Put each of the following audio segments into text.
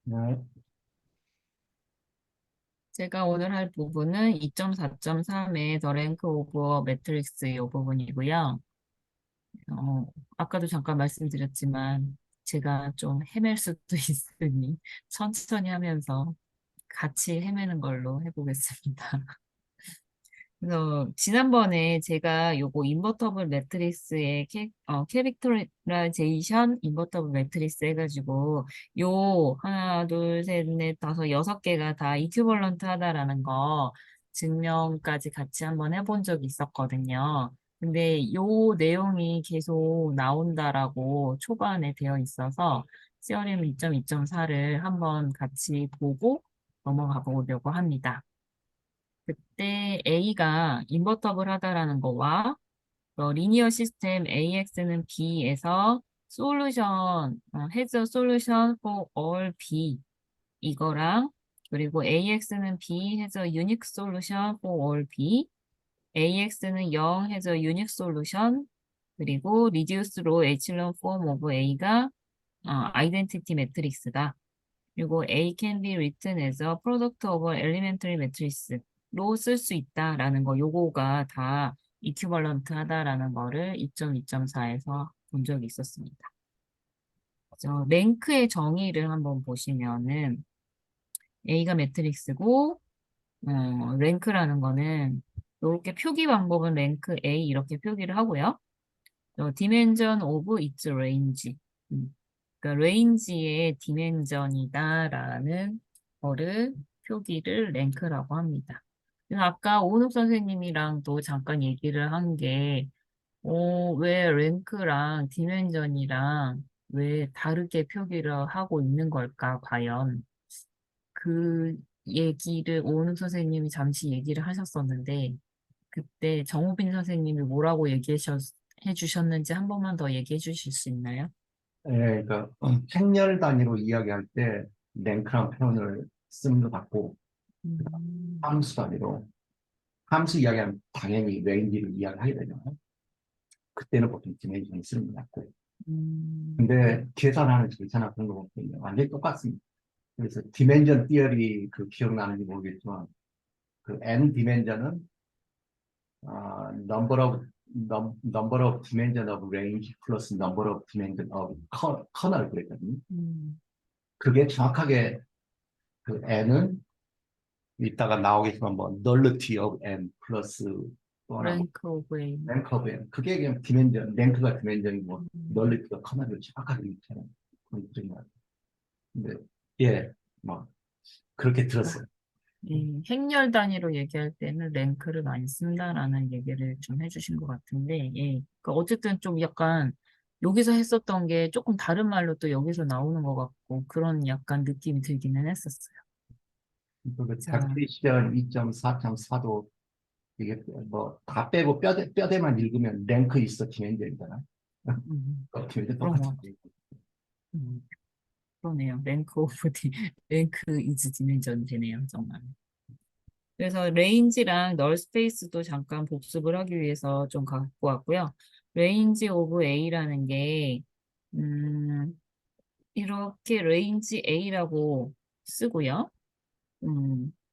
네. 제가 오늘 할 부분은 2.4.3의 더 랭크 오브 매트릭스 이 부분이고요. 어, 아까도 잠깐 말씀드렸지만 제가 좀 헤맬 수도 있으니 천천히 하면서 같이 헤매는 걸로 해보겠습니다. 그래서 지난번에 제가 요거 인버터블 매트리스의 캐릭터라이제이션 인버터블 매트리스 해가지고 요 하나 둘 셋 넷 다섯 여섯 개가 다 이퀴벌런트 하다라는 거 증명까지 같이 한번 해본 적이 있었거든요. 근데 요 내용이 계속 나온다라고 초반에 되어 있어서 시어림 2.2.4를 한번 같이 보고 넘어가 보려고 합니다. 그때 A가 인버터블 하다라는 거와 리니어 시스템 AX는 B에서 솔루션, has a solution for all B 이거랑 그리고 AX는 B has a unique solution for all B AX는 0 has a unique solution 그리고 reduce row echelon form of A가 identity matrix다. 그리고 A can be written as a product of elementary matrix로 쓸 수 있다라는 거, 요거가 다 이퀴벌런트 하다라는 거를 2.2.4에서 본 적이 있었습니다. 그래서 랭크의 정의를 한번 보시면은 A가 매트릭스고, 랭크라는 거는 이렇게 표기 방법은 랭크 A 이렇게 표기를 하고요. dimension of its range. 그러니까 레인지의 디멘전이다라는 거를 표기를 랭크라고 합니다. 그래서 아까 오은욱 선생님이랑 또 잠깐 얘기를 한 게, 왜 랭크랑 디멘전이랑 왜 다르게 표기를 하고 있는 걸까, 과연. 그 얘기를 오은욱 선생님이 잠시 얘기를 하셨었는데, 그때 정우빈 선생님이 뭐라고 해주셨는지 한 번만 더 얘기해 주실 수 있나요? 예, 그러니까 행렬 단위로 이야기할 때 랭크란 표현을 쓰는 것 같고 음, 함수 단위로 함수 이야기하면 당연히 레인지를 이야기하게 되잖아요. 그때는 보통 디멘션을 쓰는 것 같고 음, 근데 계산하는 절차나 그런 거 보면 완전히 똑같습니다. 그래서 디멘전 티어리 그 기억나는지 모르겠지만 그 n 디멘전은 number of dimension of range plus number of dimension of kernel 그랬거든요. 음. 그게 정확하게 그 n은 이따가 나오겠지만 뭐 nullity of n 플러스 또 하나 뭐 랭크 오브 A. rank of n 그게 그냥 디멘전 랭크가 디멘전이고 음. nullity가 커널을 정확하게 일치하는 그런 것들이 많아요. 근데 예뭐 그렇게 들었어요. 행렬 단위로 얘기할 때는 랭크를 많이 쓴다라는 얘기를 좀 해주신 것 같은데, 예. 그러니까 어쨌든 좀 약간 여기서 했었던 게 조금 다른 말로 또 여기서 나오는 것 같고, 그런 약간 느낌이 들기는 했었어요. 그 자, 닥테이션 2.4.4도 이게 뭐 다 빼고 뼈대만 읽으면 랭크 있어 디멘전이잖아. 디멘전 그런 똑같은 것 같아요. 음, 그러네요. 랭크 오브 랭크 이즈 디멘전 되네요, 정말. 그래서 레인지랑 널 스페이스도 잠깐 복습을 하기 위해서 좀 갖고 왔고요. 레인지 오브 A라는 게, 음, 이렇게 레인지 A라고 쓰고요.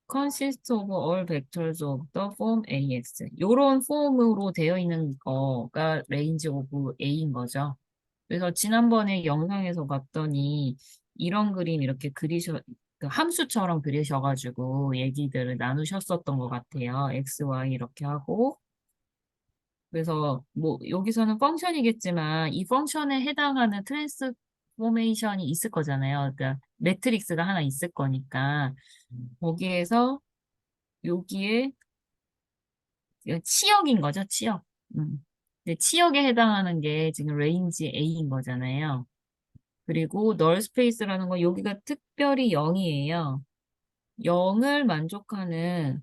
consist of all vectors of the form AX. 요런 폼으로 되어 있는 거가 레인지 오브 A인 거죠. 그래서 지난번에 영상에서 봤더니 이런 그림 이렇게 그 함수처럼 그리셔가지고 얘기들을 나누셨었던 것 같아요. X, Y 이렇게 하고. 그래서 뭐 여기서는 펑션이겠지만 이 펑션에 해당하는 트랜스포메이션이 있을 거잖아요. 그러니까 매트릭스가 하나 있을 거니까 거기에서 여기에 치역인 거죠, 치역. 근데 치역에 해당하는 게 지금 레인지 A인 거잖아요. 그리고 널 스페이스라는 건 여기가 특별히 0이에요. 0을 만족하는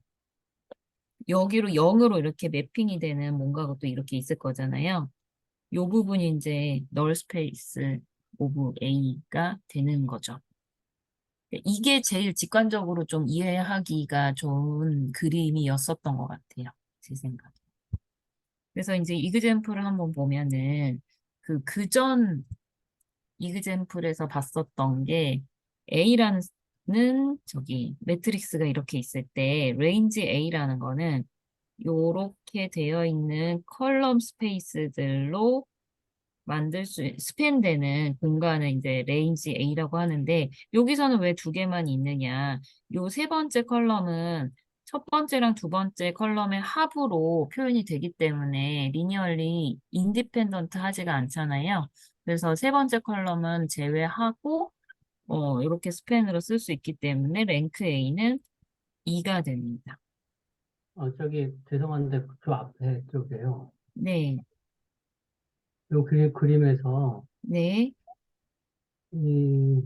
여기로 0으로 이렇게 매핑이 되는 뭔가가 또 이렇게 있을 거잖아요. 요 부분이 이제 널 스페이스 오브 A가 되는 거죠. 이게 제일 직관적으로 좀 이해하기가 좋은 그림이었었던 것 같아요. 제 생각에. 그래서 이제 이그젠플을 한번 보면은 그전 이그젠플에서 봤었던 게 A라는 저기 매트릭스가 이렇게 있을 때 range A라는 거는 요렇게 되어 있는 컬럼 스페이스들로 스팬되는 공간을 이제 레인지 A라고 하는데, 여기서는 왜 두 개만 있느냐. 요 세 번째 컬럼은 첫 번째랑 두 번째 컬럼의 합으로 표현이 되기 때문에 리니얼리 인디펜던트 하지가 않잖아요. 그래서 세 번째 컬럼은 제외하고, 이렇게 스팬으로 쓸 수 있기 때문에 랭크 A는 2가 됩니다. 저기, 죄송한데, 그 앞에 쪽이에요. 네, 요 그림에서, 네. 이,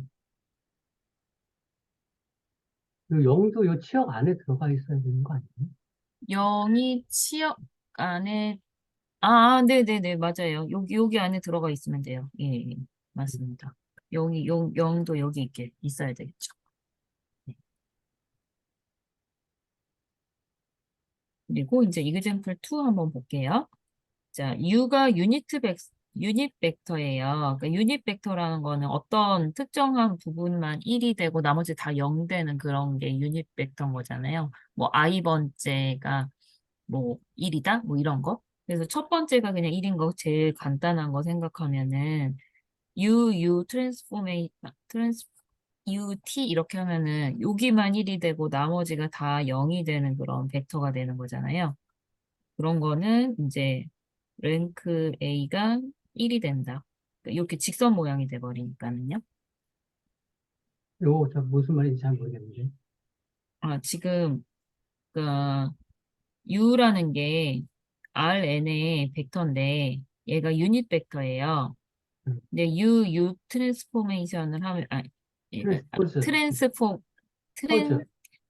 요 영도 요 치역 안에 들어가 있어야 되는 거 아니에요? 0이 치역 안에 네네네, 맞아요. 여기 안에 들어가 있으면 돼요. 예, 예, 맞습니다. 영도 여기 있어야 되겠죠. 네. 그리고 이제 example 2 한번 볼게요. 자, U가 유닛 벡터예요. 그러니까 유닛 벡터라는 거는 어떤 특정한 부분만 1이 되고 나머지 다 0 되는 그런 게 유닛 벡터인 거잖아요. 뭐, i번째가 뭐 1이다? 뭐 이런 거. 그래서 첫 번째가 그냥 1인 거 제일 간단한 거 생각하면은 트랜스 UT 이렇게 하면은 여기만 1이 되고 나머지가 다 0이 되는 그런 벡터가 되는 거잖아요. 그런 거는 이제 랭크 A가 1이 된다. 그러니까 이렇게 직선 모양이 돼버리니까는요. 저 무슨 말인지 잘 모르겠는데. 지금 그 U라는 게 Rn의 벡터인데 얘가 유닛 벡터예요. 음, 근데 U 트랜스포메이션을 하면, 트랜스포즈, 트랜스포, 포즈, 트랜,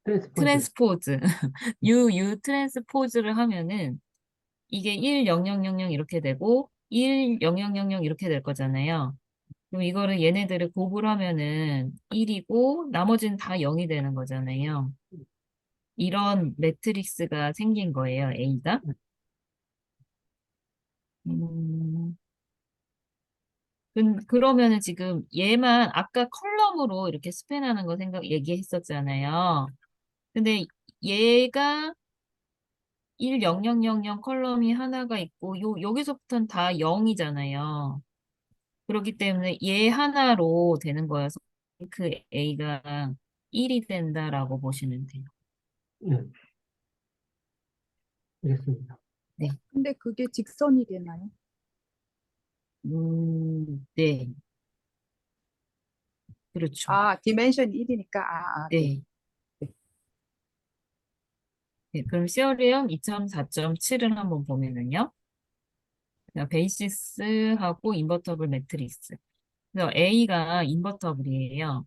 트랜스포즈. 트랜스포즈. U 트랜스포즈를 하면은 이게 1, 0, 0, 0, 0 이렇게 되고 1, 0, 0, 0, 0 이렇게 될 거잖아요. 그럼 이거를 얘네들을 곱을 하면은 1이고 나머지는 다 0이 되는 거잖아요. 이런 매트릭스가 생긴 거예요, A가. 음, 그러면은 지금 얘만 아까 컬럼으로 이렇게 스팬하는 거 얘기했었잖아요. 근데 얘가 1, 0, 0, 0, 0 컬럼이 하나가 있고, 여기서부터는 다 0이잖아요. 그렇기 때문에 얘 하나로 되는 거여서 그 A가 1이 된다라고 보시면 돼요. 네, 알겠습니다. 네. 근데 그게 직선이 되나요? 네. 그렇죠. 디멘션이 1이니까, 네. 네. 네. 그럼 시어리엄 2.4.7을 한번 보면은요. 베이시스하고 인버터블 매트릭스. 그래서 A가 인버터블이에요.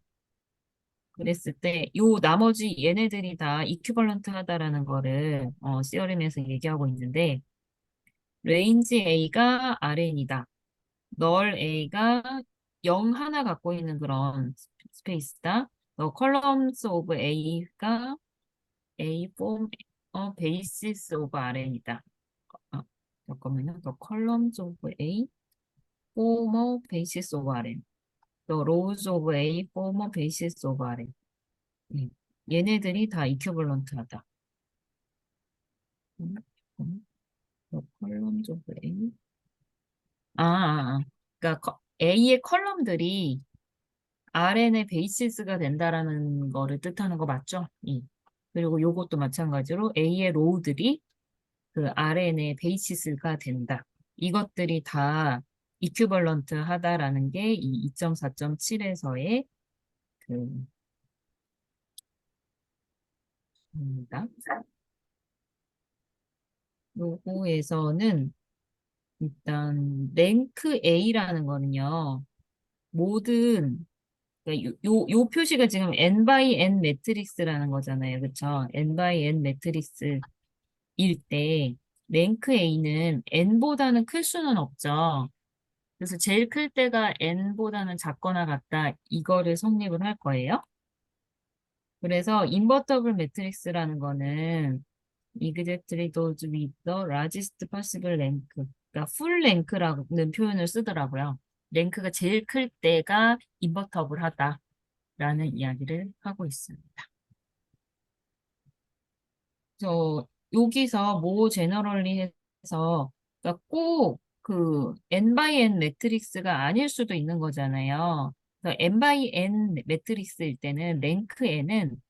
그랬을 때, 나머지 얘네들이 다 이퀴벌런트 하다라는 거를, 시어림에서 얘기하고 있는데, 레인지 A가 RN이다. 널 A가 0 하나 갖고 있는 그런 스페이스다. 컬럼스 오브 A가 A form, basis of RN이다. 잠깐만요. columns of A form a basis of RN. rows of A form a basis of RN. 예. 얘네들이 다 이퀴벌런트하다. 음, 음, columns of A. 그러니까 A의 컬럼들이 RN의 베이시스가 된다라는 거를 뜻하는 거 맞죠? 예. 그리고 요것도 마찬가지로 A의 로우들이 그 RN의 베이시스가 된다. 이것들이 다 이퀴벌런트 하다라는 게 이 2.4.7에서의 그, 입니다. 요거에서는 일단 랭크 A라는 거는요, 모든 그러니까 요 표시가 지금 n by n 매트릭스라는 거잖아요. 그쵸? n by n 매트릭스일 때 랭크 A는 n보다는 클 수는 없죠. 그래서 제일 클 때가 n보다는 작거나 같다. 이거를 성립을 할 거예요. 그래서 인버터블 매트릭스라는 거는 exactly those with the largest possible length. 그러니까 풀 랭크라는 표현을 쓰더라고요. 랭크가 제일 클 때가 인버터블하다. 라는 이야기를 하고 있습니다. 그래서 여기서 모 제너럴리 해서 그러니까 꼭 그 n by n 매트릭스가 아닐 수도 있는 거잖아요. 그래서 n by n 매트릭스일 때는 랭크 n은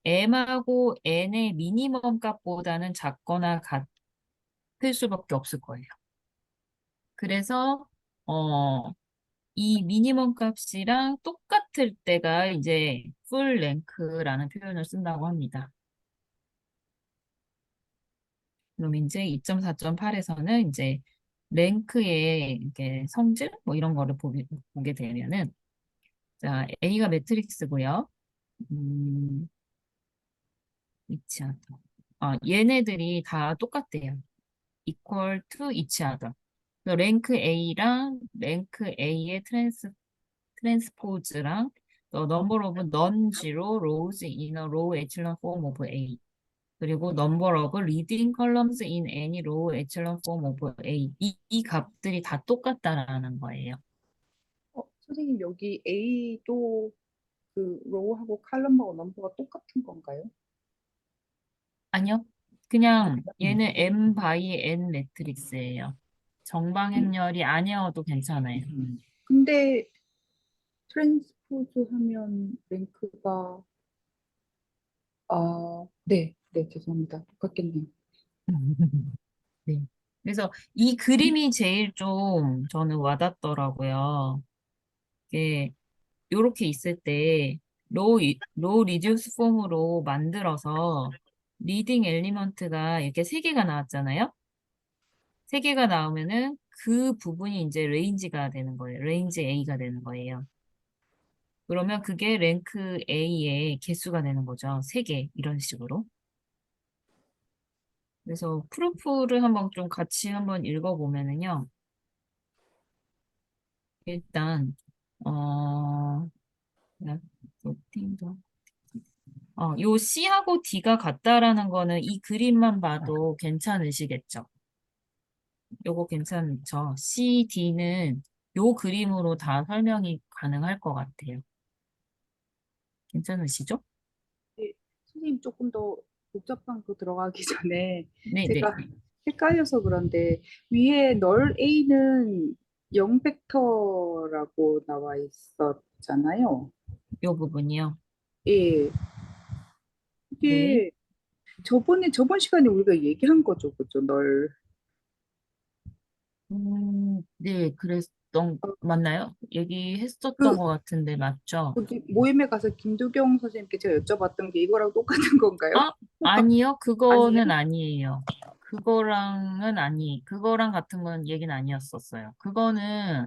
m하고 n의 미니멈 값보다는 작거나 같을 수밖에 없을 거예요. 그래서 이 미니멈 값이랑 똑같을 때가 이제 풀 랭크라는 표현을 쓴다고 합니다. 그럼 이제 2.4.8에서는 이제 랭크의 이렇게 성질 뭐 이런 거를 보게 되면은 자 A가 매트릭스고요. 음, each other. 얘네들이 다 똑같대요. equal to each other. 그래서 랭크 A랑 랭크 A의 트랜스포즈랑 the number of non-zero rows in a row echelon form of A. 그리고 number of leading columns in any row echelon form of A. 이 값들이 다 똑같다라는 거예요. 선생님 여기 A도 그 로우하고 칼럼하고 넘버가 똑같은 건가요? 아니요. 그냥 얘는 M by N 매트릭스예요. 정방행렬이 아니어도 괜찮아요. 근데 트랜스포즈 하면 랭크가 네, 죄송합니다. 똑같겠네요. 네. 그래서 이 그림이 제일 좀 저는 와닿더라고요. 이게 요렇게 있을 때 로우 리듀스 폼으로 만들어서 리딩 엘리먼트가 이렇게 세 개가 나왔잖아요. 세 개가 나오면은 그 부분이 이제 레인지가 되는 거예요. 레인지 A가 되는 거예요. 그러면 그게 랭크 A의 개수가 되는 거죠. 세 개, 이런 식으로. 그래서 프루프를 한번 좀 같이 한번 읽어보면은요. 일단, 어, 요 C하고 D가 같다라는 거는 이 그림만 봐도 괜찮으시겠죠? 요거 괜찮죠? C, D는 요 그림으로 다 설명이 가능할 것 같아요. 괜찮으시죠? 네, 선생님 조금 더 복잡한 거 들어가기 전에 네, 네. 제가 헷갈려서 그런데 위에 널 A는 0벡터라고 나와 있었잖아요. 요 부분이요. 예, 네. 이게 저번 시간에 우리가 얘기한 거죠, 그죠? 널 네, 맞나요? 얘기했었던 그 것 같은데, 맞죠? 거기 모임에 가서 김두경 선생님께 제가 여쭤봤던 게 이거랑 똑같은 건가요? 아, 아니요. 아니에요? 그거는 아니에요. 그거랑 같은 건 얘기는 아니었었어요. 그거는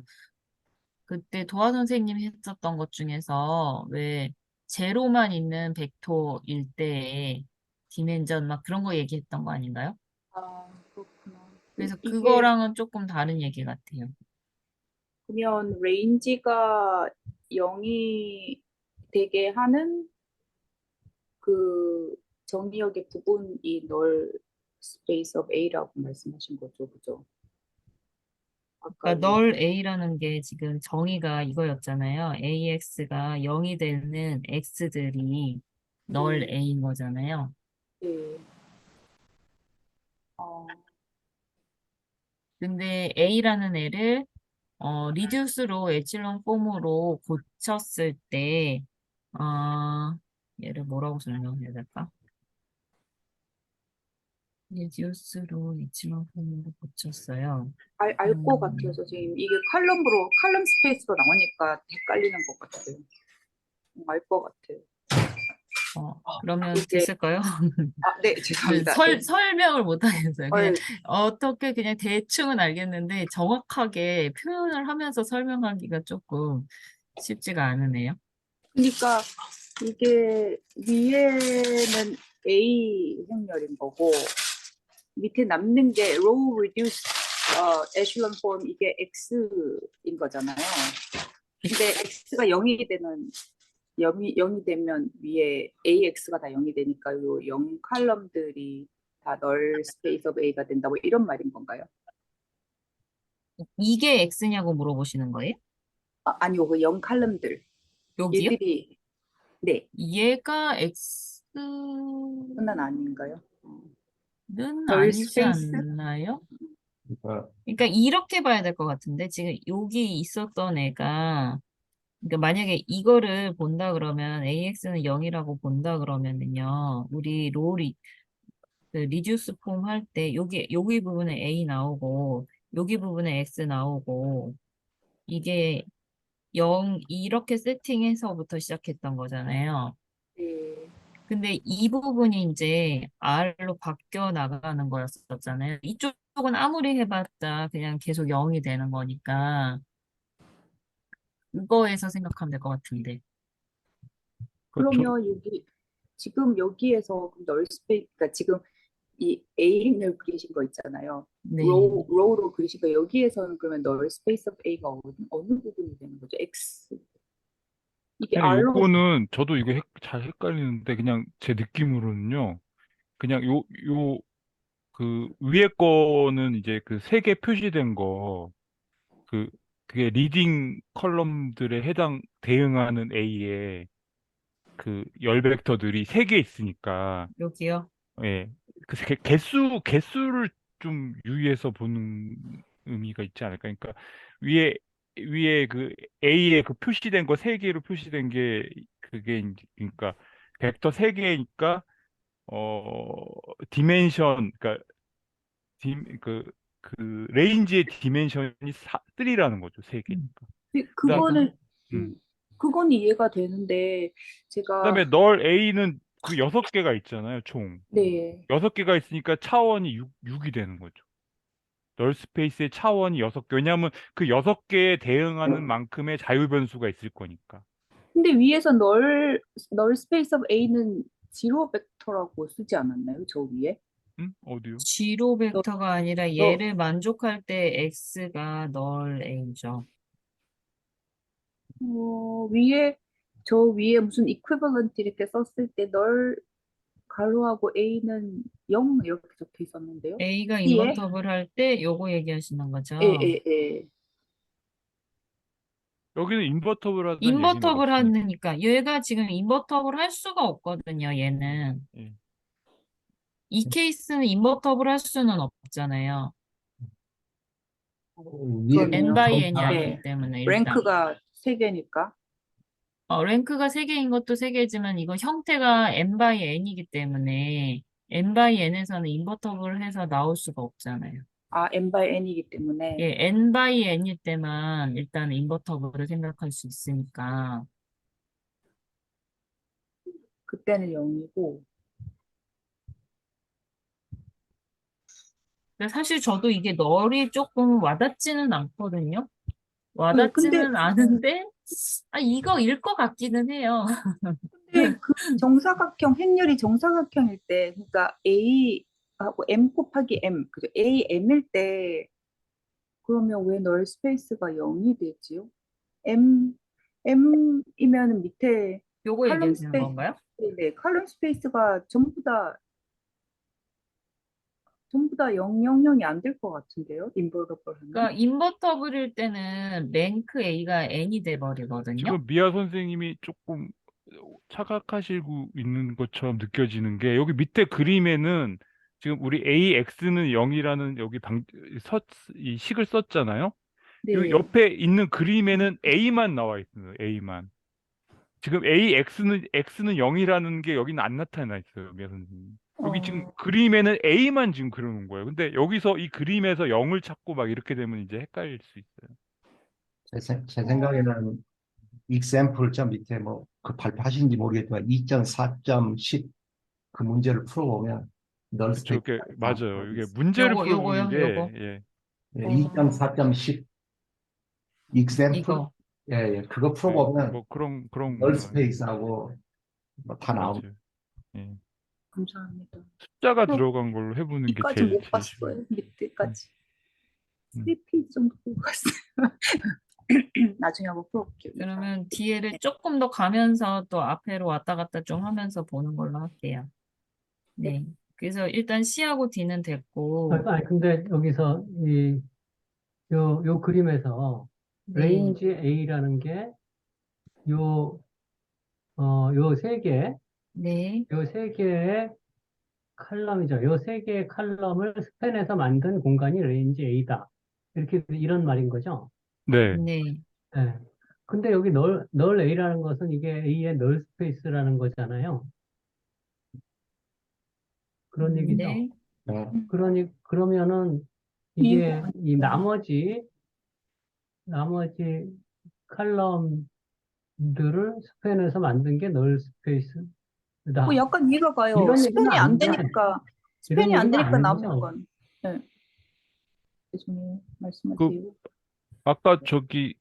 그때 도화 선생님이 했었던 것 중에서 왜 제로만 있는 벡터일 때에 디멘전 막 그런 거 얘기했던 거 아닌가요? 아, 그렇구나. 그래서 이게 그거랑은 조금 다른 얘기 같아요. 그러면 레인지가 0이 되게 하는 그 정의역의 부분이 널 스페이스 오브 A라고 말씀하신 거죠, 그죠? 아까 그러니까 널 A라는 게 지금 정의가 이거였잖아요. AX가 0이 되는 X들이 널 네, A인 거잖아요. 네. 어, 근데 A라는 애를 리듀스로 에칠론 폼으로 고쳤을 때 얘를 뭐라고 설명해야 될까? 리듀스로 에칠론 폼으로 고쳤어요. 알 것 같아요, 선생님. 이게 칼럼 스페이스가 나오니까 헷갈리는 것 같아요. 알 것 같아요. 그러면 이게 됐을까요? 네, 죄송합니다. 네. 설명을 못 하겠어요. 그냥 헐, 어떻게 그냥 대충은 알겠는데 정확하게 표현을 하면서 설명하기가 조금 쉽지가 않으네요. 그러니까 이게 위에는 A 행렬인 거고 밑에 남는 게 row reduced echelon form 이게 X인 거잖아요. 근데 X가 0이 되는 0이 되면 위에 AX가 다 0이 되니까 요 0 칼럼들이 다 널 스페이스 오브 A가 된다 뭐 이런 말인 건가요? 이게 X냐고 물어보시는 거예요? 아니요, 그 0 칼럼들 여기요? 얘들이 네, 얘가 그건 아닌가요? X는 널 아니지 스페이스? 않나요? 그러니까 그러니까 이렇게 봐야 될 것 같은데 지금 여기 있었던 애가 그러니까 만약에 이거를 본다 그러면 AX는 0이라고 본다 그러면은요. 우리 롤이 그 리듀스 폼 할 때 여기 부분에 A 나오고 여기 부분에 X 나오고 이게 0 이렇게 세팅해서부터 시작했던 거잖아요. 네. 근데 이 부분이 이제 R로 바뀌어 나가는 거였었잖아요. 이쪽은 아무리 해봤자 그냥 계속 0이 되는 거니까 그거에서 생각하면 될 것 같은데. 저 그러면 지금 여기에서 널 스페이스, 그러니까 지금 이 A를 그리신 거 있잖아요. 네. 로우로 그리신 거 여기에서는 그러면 널 스페이스 오브 A가 어느 부분이 되는 거죠? X. 이게 그냥 R로 요거는 저도 이거 잘 헷갈리는데 그냥 제 느낌으로는요. 그냥 그 위에 거는 이제 그 세 개 표시된 거, 그, 그게 리딩 컬럼들에 대응하는 A에 그 열 벡터들이 세 개 있으니까, 여기요. 예. 그 개수를 좀 유의해서 보는 의미가 있지 않을까. 그러니까 위에 그 A에 그 표시된 거 세 개로 표시된 게 그게 그러니까 벡터 세 개니까 어 디멘션 그러니까 그 레인지의 디멘션이 3라는 거죠. 세 음, 개니까. 그다음 그러니까 그거는 음. 그건 이해가 되는데 제가 그다음에 널 A는 그 여섯 개가 있잖아요, 총. 네. 여섯 개가 있으니까 차원이 6이 되는 거죠. 널 스페이스의 차원이 여섯 개. 왜냐하면 그 여섯 개에 대응하는 만큼의 자유 변수가 있을 거니까. 근데 위에서 널 스페이스 오브 A는 지로 벡터라고 쓰지 않았나요? 저 위에? 응? 어디요? 지로 너, 벡터가 아니라 너, 얘를 만족할 때 X가 널 A죠. 위에 저 위에 무슨 이퀴벌런트 이렇게 썼을 때 널 가로하고 A는 0 이렇게 적혀 있었는데요. A가 C에? 인버터블 할 때 요거 얘기하시는 예, 거죠. 예, 예. 여기는 인버터블 하다는 얘기는 인버터블 없으니까. 하니까 얘가 지금 인버터블 할 수가 없거든요. 얘는. 예. 이 케이스는 인버터블 할 수는 없잖아요. 위에 N 그러네요. 바이 거의 N이 다 아니기 네. 때문에 일단. 랭크가 3개니까. 랭크가 3개인 것도 3개지만 이거 형태가 N 바이 N이기 때문에 N 바이 N에서는 인버터블 해서 나올 수가 없잖아요. 아, n by n이기 때문에 예, N 바이 N일 때만 일단 인버터블을 생각할 수 있으니까. 그때는 0이고. 근데 사실 저도 이게 널이 조금 와닿지는 않거든요. 네, 근데 와닿지는 않은데, 이거일 것 같기는 해요. 그 정사각형 행렬이 정사각형일 때, 그러니까 A하고 M 곱하기 M, 그죠? A, M일 때, 그러면 왜 널 스페이스가 0이 되지요? M이면 밑에 요거 칼럼 얘기하시는 스페이스, 건가요? 네, 칼럼 스페이스가 전부 다 0, 0, 0이 안 될 것 같은데요? 인버터블 하면? 그러니까 인버터블일 때는 랭크 A가 N이 돼버리거든요. 지금 미아 선생님이 조금 착각하시고 있는 것처럼 느껴지는 게 여기 밑에 그림에는 지금 우리 AX는 0이라는 여기 이 식을 썼잖아요. 이 네. 옆에 있는 그림에는 A만 나와 있어요. A만. 지금 X는 0이라는 게 여기는 안 나타나 있어요, 미아 선생님. 여기 지금 어, 그림에는 A만 지금 그려놓은 거예요. 근데 여기서 이 그림에서 0을 찾고 막 이렇게 되면 이제 헷갈릴 수 있어요. 제 생각에는 example 점 밑에 뭐 그 발표하신지 모르겠지만 2.4.10 그 문제를 풀어보면 널 그쵸, 스페이스가 이게 맞아요. 이게 있어요. 문제를 풀어보는 요거요, 게 요거. 예, 예, 어, 2.4.10 example 이거. 예, 예, 그거 예, 풀어보면 뭐 그런 널 건가. 스페이스하고 뭐다 나옵니다. 맞아요. 예. 감사합니다. 숫자가 그럼 들어간 걸로 해보는 게 이까지 못 제일 쉬워요. 봤어요. 밑에까지. 음. 3페이지 정도 보고 갔어요. 나중에 한번 풀어볼게요. 그러면 뒤에를 조금 더 가면서 또 앞에로 왔다 갔다 좀 하면서 보는 걸로 할게요. 네. 그래서 일단 C하고 D는 됐고, 아니, 근데 여기서 요 그림에서 네. 레인지 A라는 게 요 요 세 개, 네, 요 세 개의 칼럼이죠. 요 세 개의 칼럼을 스팬해서 만든 공간이 레인지 A다. 이렇게, 이런 말인 거죠. 네. 네, 네. 근데 여기 널 A라는 것은 이게 A의 널 스페이스라는 거잖아요. 그런 얘기죠. 네. 네. 그러면은 이게 이 나머지 칼럼들을 스팬해서 만든 게 널 스페이스다. 약간 이해가 가요. 이런 얘기는 아닌데, 이런 스팬이 안 얘기는 되니까 남는 아니죠. 건. 네, 죄송해요. 그 말씀하세요. 아까 저기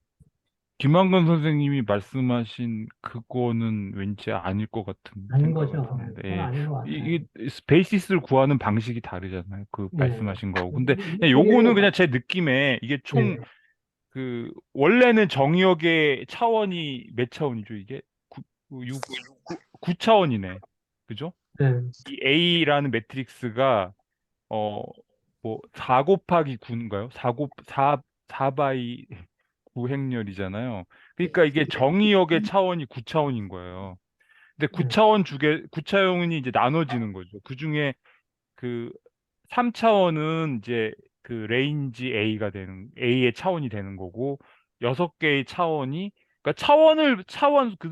김한근 선생님이 말씀하신 그거는 왠지 아닐 것 같은 아닌 생각은 거죠. 드는데, 그건 예. 아닌 것 같아요. 이 베이시스를 구하는 방식이 다르잖아요. 그 예. 말씀하신 거하고. 근데 그냥 이게, 요거는 그냥 제 느낌에 이게 총 예. 그 원래는 정의역의 차원이 몇 차원이죠, 이게? 9차원이네. 그죠? 예. 이 A라는 매트릭스가 어 뭐 4 곱하기 9인가요? 4 바이 9 행렬이잖아요. 그러니까 이게 정의역의 차원이 9차원인 거예요. 근데 예. 9차원이 이제 나눠지는 거죠. 그중에 그 3차원은 이제 그 레인지 A의 차원이 되는 거고, 6개의 차원이, 그러니까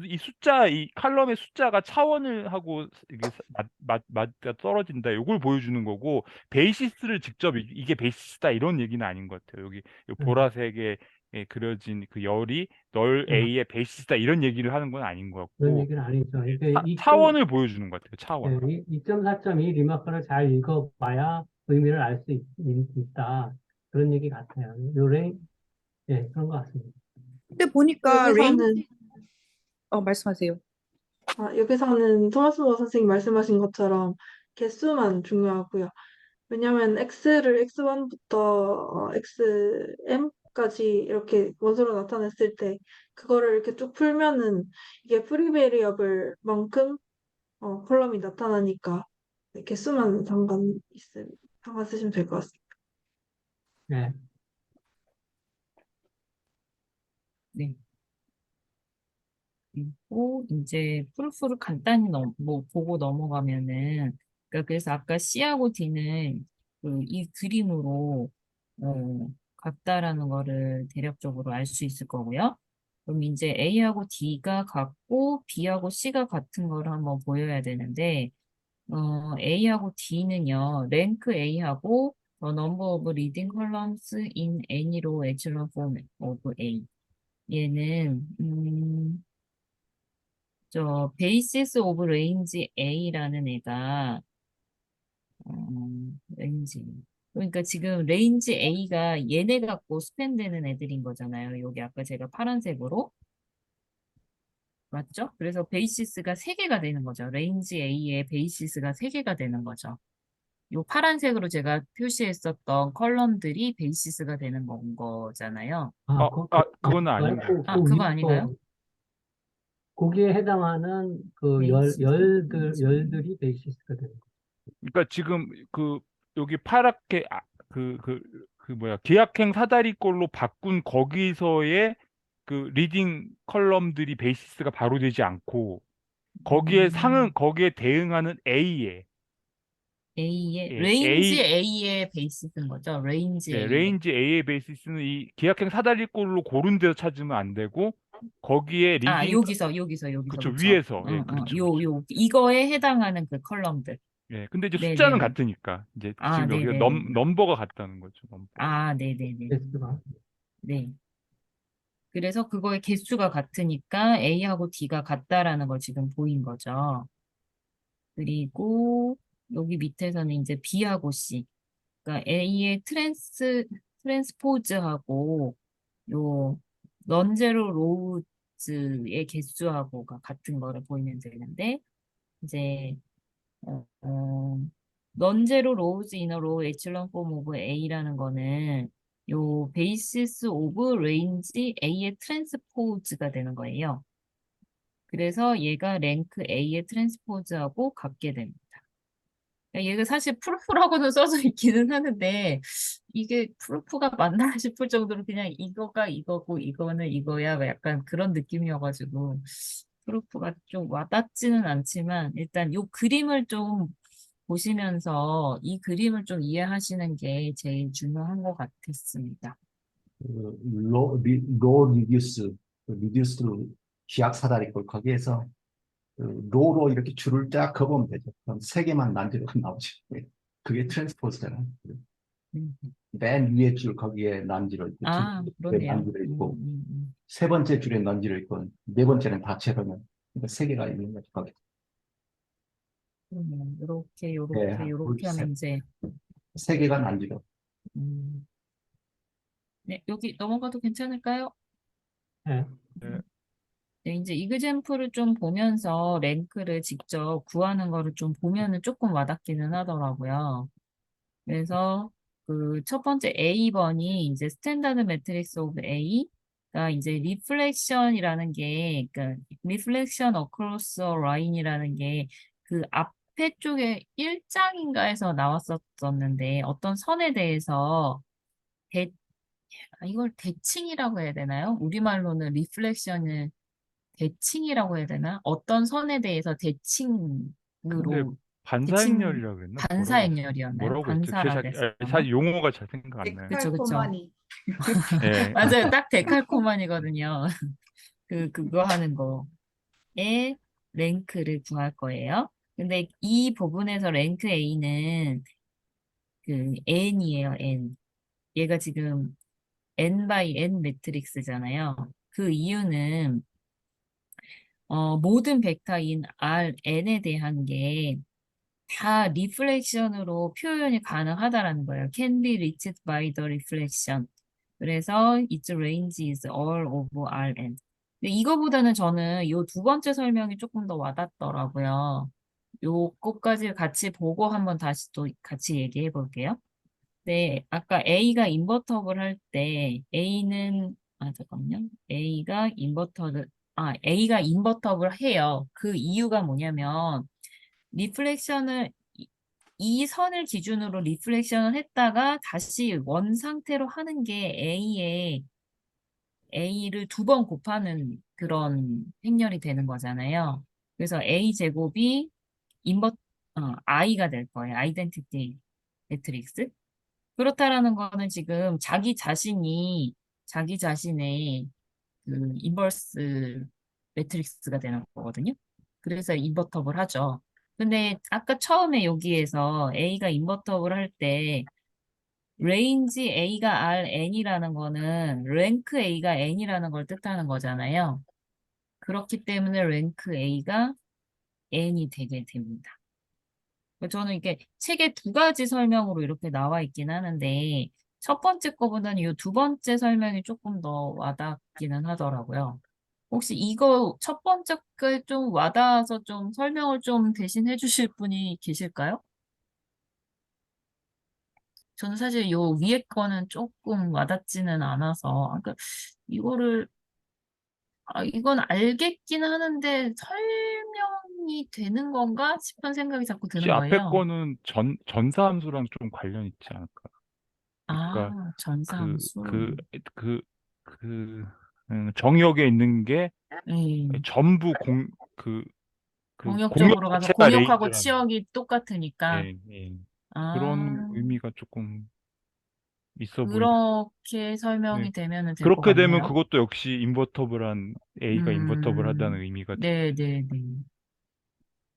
이 숫자, 이 칼럼의 숫자가 차원을 하고 이게 맞 떨어진다. 이걸 보여주는 거고, 베이시스를 직접 이게 베이시스다 이런 얘기는 아닌 것 같아요. 여기 이 예. 보라색에 그려진 그 열이 널 예. A의 베이시스다 이런 얘기를 하는 건 아닌 것 그런 같고, 얘기는 아니죠. 이게 차원을 보여주는 것 같아요. 차원. 2.4.2 리마커를 잘 읽어봐야 의미를 알 수 있다. 그런 얘기 같아요. 예, 그런 것 같습니다. 근데 보니까 여기서는, 말씀하세요. 여기서는 토마스 모 선생님 말씀하신 것처럼 개수만 중요하고요. 왜냐하면 x를 x1부터 xm까지 이렇게 원소로 나타냈을 때 그거를 이렇게 쭉 풀면은 이게 프리베리어블만큼 컬럼이 나타나니까 네, 개수만 상관 쓰시면 될 것 같습니다. 예. 네. 그리고 이제 프루프를 간단히 보고 넘어가면은, 그러니까 그래서 아까 C하고 D는 그 이 그림으로 같다라는 거를 대략적으로 알 수 있을 거고요. 그럼 이제 A하고 D가 같고 B하고 C가 같은 거를 한번 보여야 되는데, A하고 D는요, 랭크 A하고 the number of reading columns in any row echelon form of A. 얘는 저 베이시스 오브 레인지 A라는 애가 레인지 그러니까 지금 레인지 A가 얘네 갖고 스팬되는 애들인 거잖아요. 여기 아까 제가 파란색으로 맞죠? 그래서 베이시스가 3개가 되는 거죠. 레인지 A의 베이시스가 3개가 되는 거죠. 요 파란색으로 제가 표시했었던 컬럼들이 베이시스가 되는 거잖아요. 그건 아닌 것 같아요. 그거 아닌가요? 거기에 해당하는 그 열들이 베이시스가 되는 거예요. 그러니까 지금 여기 파랗게 뭐야 계약행 사다리꼴로 바꾼 거기서의 그 리딩 컬럼들이 베이시스가 바로 되지 않고 거기에 대응하는 레인지 A A의 베이시스인 거죠. 레인지 A의. 레인지 A의 베이시스는 이 계약행 사다리꼴로 고른 데서 찾으면 안 되고 거기에 리딩 여기서 그쵸 그쵸. 위에서 그렇죠. 이거에 해당하는 그 컬럼들. 근데 이제 숫자는 네네네. 같으니까 이제 아, 지금 여기가 네네네. 넘버가 같다는 거죠. 넘버. 네네네. 베이시스가. 네. 그래서 그거의 개수가 같으니까 A하고 D가 같다라는 걸 지금 보인 거죠. 그리고 여기 밑에서는 이제 B하고 C. 그러니까 A의 트랜스포즈하고 요 넌제로 로우즈의 개수하고가 같은 거를 보이면 되는데 이제 넌제로 로우즈 이너 로우 에첼런 폼 오브 A라는 거는 요 베이시스 오브 레인지 A의 트랜스포즈가 되는 거예요. 그래서 얘가 랭크 A의 트랜스포즈하고 같게 됩니다. 얘가 사실 프루프라고는 써져 있기는 하는데 이게 프루프가 맞나 싶을 정도로 그냥 이거가 이거고 이거는 이거야 약간 그런 느낌이어가지고 프루프가 좀 와닿지는 않지만 일단 요 그림을 좀 보시면서 이 그림을 좀 이해하시는 게 제일 중요한 것 같았습니다. 로 리듀스, 리듀스로 쥐약 사다리 꼴 거기에서 로로 이렇게 줄을 쫙 그어보면 되죠. 그럼 세 개만 난제로 나오죠. 그게 트랜스포즈잖아요. 음. 맨 위에 줄 거기에 난지로 있고, 두 아, 번째 줄에 그러네요. 난지로 있고, 음, 음. 세 번째 줄에 난지로 있고, 네 번째는 다채로면 그러니까 세 개가 있는 거죠. 거기. 요렇게, 네, 요렇게, 요렇게 하면 이제, 세 개가 난지로. 음. 네, 여기 넘어가도 괜찮을까요? 예. 네. 네, 이제 이그젠플을 좀 보면서 랭크를 직접 구하는 거를 좀 보면은 조금 와닿기는 하더라고요. 그래서 그 첫 번째 A번이 이제 스탠다드 매트릭스 오브 A가 이제 리플렉션이라는 게, 그러니까 리플렉션 어크로스 라인이라는 게 그 앞에 쪽에 1장인가에서 나왔었었는데 어떤 선에 대해서 이걸 대칭이라고 해야 되나요? 우리말로는 리플렉션을 대칭이라고 해야 되나? 어떤 선에 대해서 근데 대칭으로, 대칭, 반사행렬이라고 그랬나? 반사행렬이었나요? 뭐라고 했죠? 반사라 그랬었나? 사실 용어가 잘 생각 안 나요. 그쵸, 그쵸. 예. 맞아요. 딱 데칼코만이거든요. 그거 하는 거에 랭크를 구할 거예요. 근데 이 부분에서 랭크 A는 그 n이에요, n. 얘가 지금 n by n 매트릭스잖아요. 그 이유는 모든 벡터인 Rn에 대한 게 다 리플렉션으로 표현이 가능하다라는 거예요. Can be reached by the reflection. 그래서 its range is all over Rn. 근데 이거보다는 저는 요 두 번째 설명이 조금 더 와닿더라고요. 요거까지 같이 보고 한번 다시 또 같이 얘기해 볼게요. 네, 아까 A가 인버터블 할 때 잠깐만요. A가 인버터블 해요. 그 이유가 뭐냐면 리플렉션을 이 선을 기준으로 리플렉션을 했다가 다시 원 상태로 하는 게 A를 두 번 곱하는 그런 행렬이 되는 거잖아요. 그래서 A 제곱이 인버 I가 될 거예요. 아이덴티티 매트릭스. 그렇다라는 거는 지금 자기 자신의 그 인버스 매트릭스가 되는 거거든요. 그래서 인버터블 하죠. 근데 아까 처음에 여기에서 A가 인버터블 할 때 레인지 A가 Rn이라는 거는 랭크 A가 N이라는 걸 뜻하는 거잖아요. 그렇기 때문에 랭크 A가 N이 되게 됩니다. 저는 이게 책에 두 가지 설명으로 이렇게 나와 있긴 하는데 첫 번째 거보다는 이 두 번째 설명이 조금 더 와닿기는 하더라고요. 혹시 이거 첫 번째 게 좀 와닿아서 좀 설명을 좀 대신 해주실 분이 계실까요? 저는 사실 요 위에 거는 조금 와닿지는 않아서 그러니까 이거를 이건 알겠긴 하는데 설명이 되는 건가 싶은 생각이 자꾸 혹시 드는 앞에 거예요. 거는 전사함수랑 좀 관련 있지 않을까? 그러니까 그, 전상수. 그, 그, 그, 정역에 있는 게 음. 전부 공역 공역적으로 가서 자체가 공역하고 레인지라는, 치역이 똑같으니까, 예, 예. 그런 아, 의미가 조금 있어 보이는. 그렇게 예. 설명이 되면은 될 것 그렇게 되면 같네요. 그것도 역시 A가 인버터블하다는 의미가 좀, 네, 네, 네.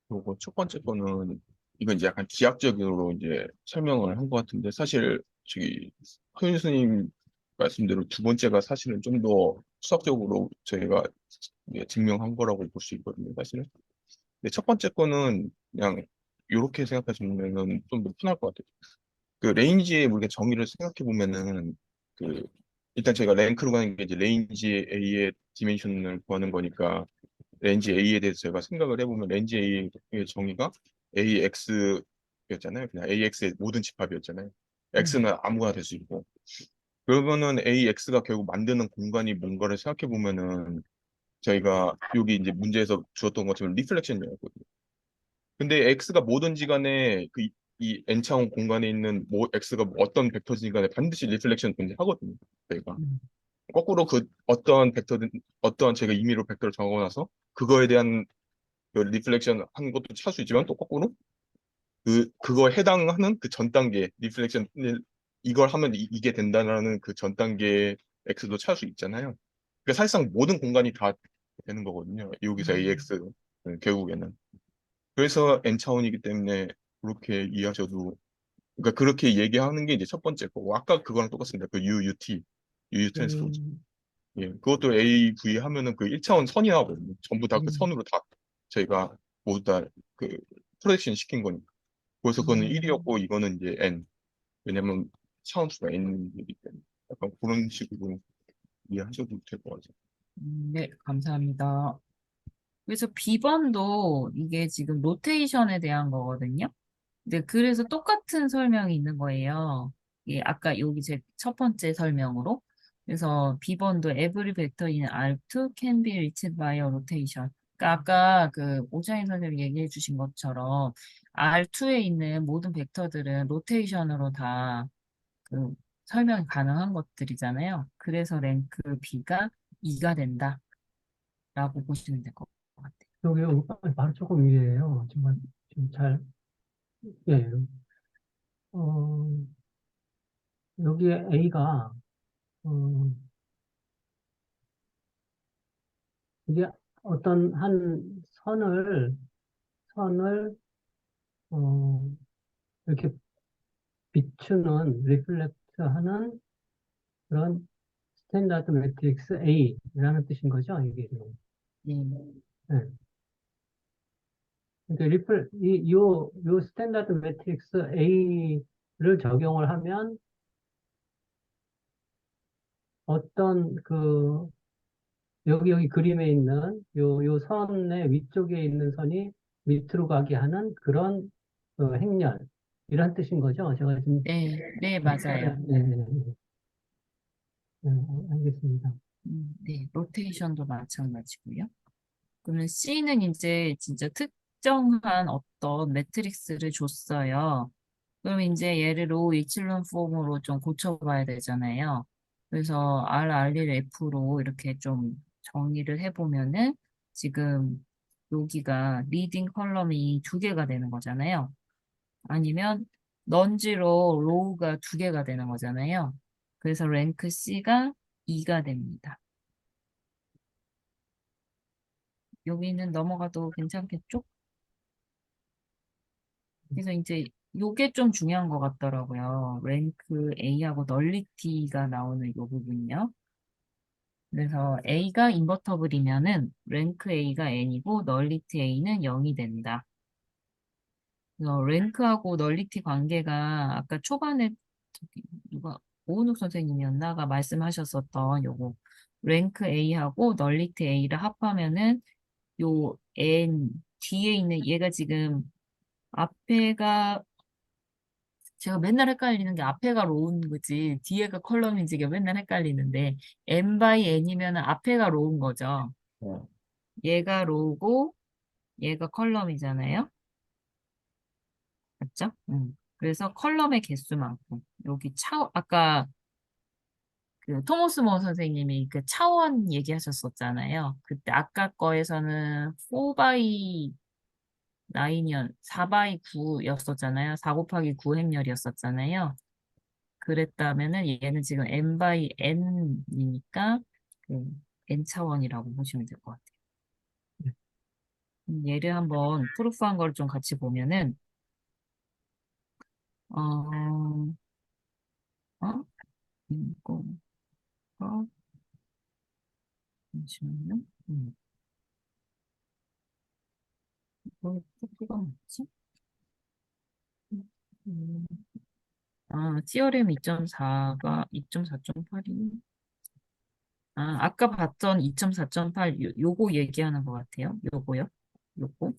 그리고 첫 번째 거는 이건 이제 약간 기하학적으로 이제 설명을 한 것 같은데 사실 저기 허윤 교수님 말씀대로 두 번째가 사실은 좀 더 수학적으로 저희가 이제 증명한 거라고 볼 수 있거든요, 사실은. 근데 첫 번째 거는 그냥 이렇게 생각하시면은 좀 더 편할 것 같아요. 그 레인지의 우리가 정의를 생각해 보면은 그 일단 제가 랭크로 가는 게 이제 레인지 A의 디멘션을 구하는 거니까 렌즈 A에 대해서 제가 생각을 해보면 렌즈 A의 정의가 AX였잖아요. 그냥 AX의 모든 집합이었잖아요. X는 아무거나 될 수 있고. 그러면은 AX가 결국 만드는 공간이 뭔가를 생각해 보면은 저희가 여기 이제 문제에서 주었던 것처럼 리플렉션이었거든요. 근데 X가 뭐든지 간에 이 N차원 공간에 있는 뭐 X가 어떤 벡터든지 간에 반드시 리플렉션 존재하거든요. 저희가. 거꾸로 그 어떠한 벡터든 어떠한 제가 임의로 벡터를 정하고 나서 그거에 대한 그 리플렉션 한 것도 찾을 수 있지만 또 거꾸로 그거에 해당하는 그 전 단계 리플렉션 이걸 하면 이게 된다라는 그 전 단계 x도 찾을 수 있잖아요. 그러니까 사실상 모든 공간이 다 되는 거거든요. 여기서 ax 결국에는. 그래서 n 차원이기 때문에 그렇게 이해하셔도 그러니까 그렇게 얘기하는 게 이제 첫 번째 거고 아까 그거랑 똑같습니다. 그 UUT, UU 트랜스포즈. 예, 그것도 A, V 하면은 그 1차원 선이 나오거든요. 전부 다 그 선으로 다 저희가 모두 다 그 프로젝션 시킨 거니까. 그래서 그거는 1이었고 이거는 이제 N. 왜냐면 차원수가 N이기 때문에. 약간 그런 식으로 이해하셔도 될 것 같아요. 네, 감사합니다. 그래서 B번도 이게 지금 로테이션에 대한 거거든요. 네, 그래서 똑같은 설명이 있는 거예요. 예, 아까 여기 제 첫 번째 설명으로. 그래서 B번도 every vector in R2 can be reached by a rotation. 그러니까 아까 그 오창희 선생님이 얘기해 주신 것처럼 R2에 있는 모든 벡터들은 로테이션으로 다 그 설명이 가능한 것들이잖아요. 그래서 랭크 B가 2가 된다라고 보시면 될 것 같아요. 여기 바로 조금 위에요. 정말 지금 잘, 예. 어, 여기에 A가, 어, 이게 어떤 한 선을, 어, 이렇게 비추는, 리플렉트 하는 그런 스탠다드 매트릭스 A라는 뜻인 거죠, 이게. 예. 네. 그러니까 요 스탠다드 매트릭스 A를 적용을 하면 어떤 여기 그림에 있는 요 선의 위쪽에 있는 선이 밑으로 가게 하는 그런 행렬, 이런 뜻인 거죠. 제가 지금, 네, 네, 맞아요. 알겠습니다. 네, 로테이션도 마찬가지고요. 그러면 C는 이제 진짜 특정한 어떤 매트릭스를 줬어요. 그럼 이제 얘를 로 이칠론 폼으로 좀 고쳐봐야 되잖아요. 그래서 R, R1, F로 이렇게 좀 정의를 해보면은 지금 여기가 리딩 컬럼이 2개가 되는 거잖아요. 아니면 넌지로 로우가 2개가 되는 거잖아요. 그래서 랭크 C가 2가 됩니다. 여기는 넘어가도 괜찮겠죠? 그래서 이제 요게 좀 중요한 것 같더라고요. 랭크 A하고 널리티가 나오는 요 부분요. 그래서 A가 인버터블이면은 랭크 A가 N이고 널리티 A는 0이 된다. 그래서 랭크하고 널리티 관계가 아까 초반에 누가 오은욱 선생님이었나가 말씀하셨었던 요거 랭크 A하고 널리티 A를 합하면은 요 N 뒤에 있는 얘가 지금 앞에가 제가 맨날 헷갈리는 게 앞에가 로우인 거지 뒤에가 컬럼인지가 맨날 헷갈리는데 n by n이면 앞에가 로우인 거죠. 어, 얘가 로우고 얘가 컬럼이잖아요. 맞죠? 그래서 컬럼의 개수만큼 여기 아까 그 토머스 모 선생님이 그 차원 얘기하셨었잖아요. 그때 아까 거에서는 4by 9이었, 4by 9였었잖아요. 4 곱하기 9 행렬이었었잖아요. 그랬다면은 얘는 지금 n by n이니까 그 n 차원이라고 보시면 될 것 같아요. 얘를 한번 프루프한 걸 좀 같이 보면은 어, 이거 잠시만요. 이거 프루프가 뭐지? 음, TRM 2.4가 2.4.8이 아까 봤던 2.4.8 요거 얘기하는 것 같아요. 요거요. 요거.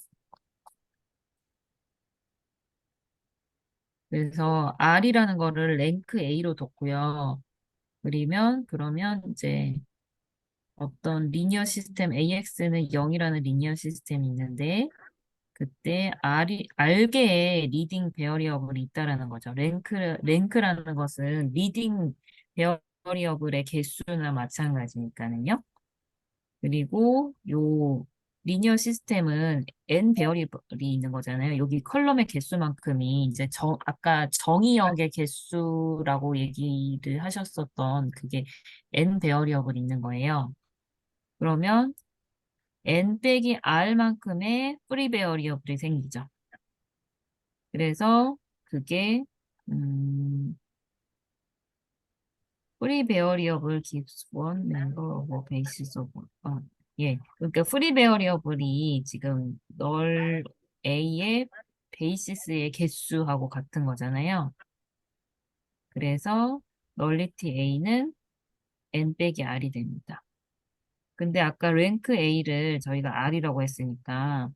그래서 R이라는 거를 랭크 A로 뒀고요. 그러면 이제 어떤 리니어 시스템 AX는 0이라는 리니어 시스템이 있는데 그때 R개의 리딩 베어리어블이 있다라는 거죠. 랭크라는 것은 리딩 베리어블의 개수나 마찬가지니까는요. 그리고 요 리니어 시스템은 n 베어리블이 있는 거잖아요. 여기 컬럼의 개수만큼이 이제 아까 정의역의 개수라고 얘기를 하셨었던 그게 n 베어리어블이 있는 거예요. 그러면 n 빼기 r만큼의 프리 베어리어블이 생기죠. 그래서 그게 프리 베어리어블 gives one member of a basis of 예, 그러니까 프리 베어리어블이 지금 널 A의 베이시스의 개수하고 같은 거잖아요. 그래서 널리티 A는 n 빼기 r이 됩니다. 근데 아까 랭크 A를 저희가 r이라고 했으니까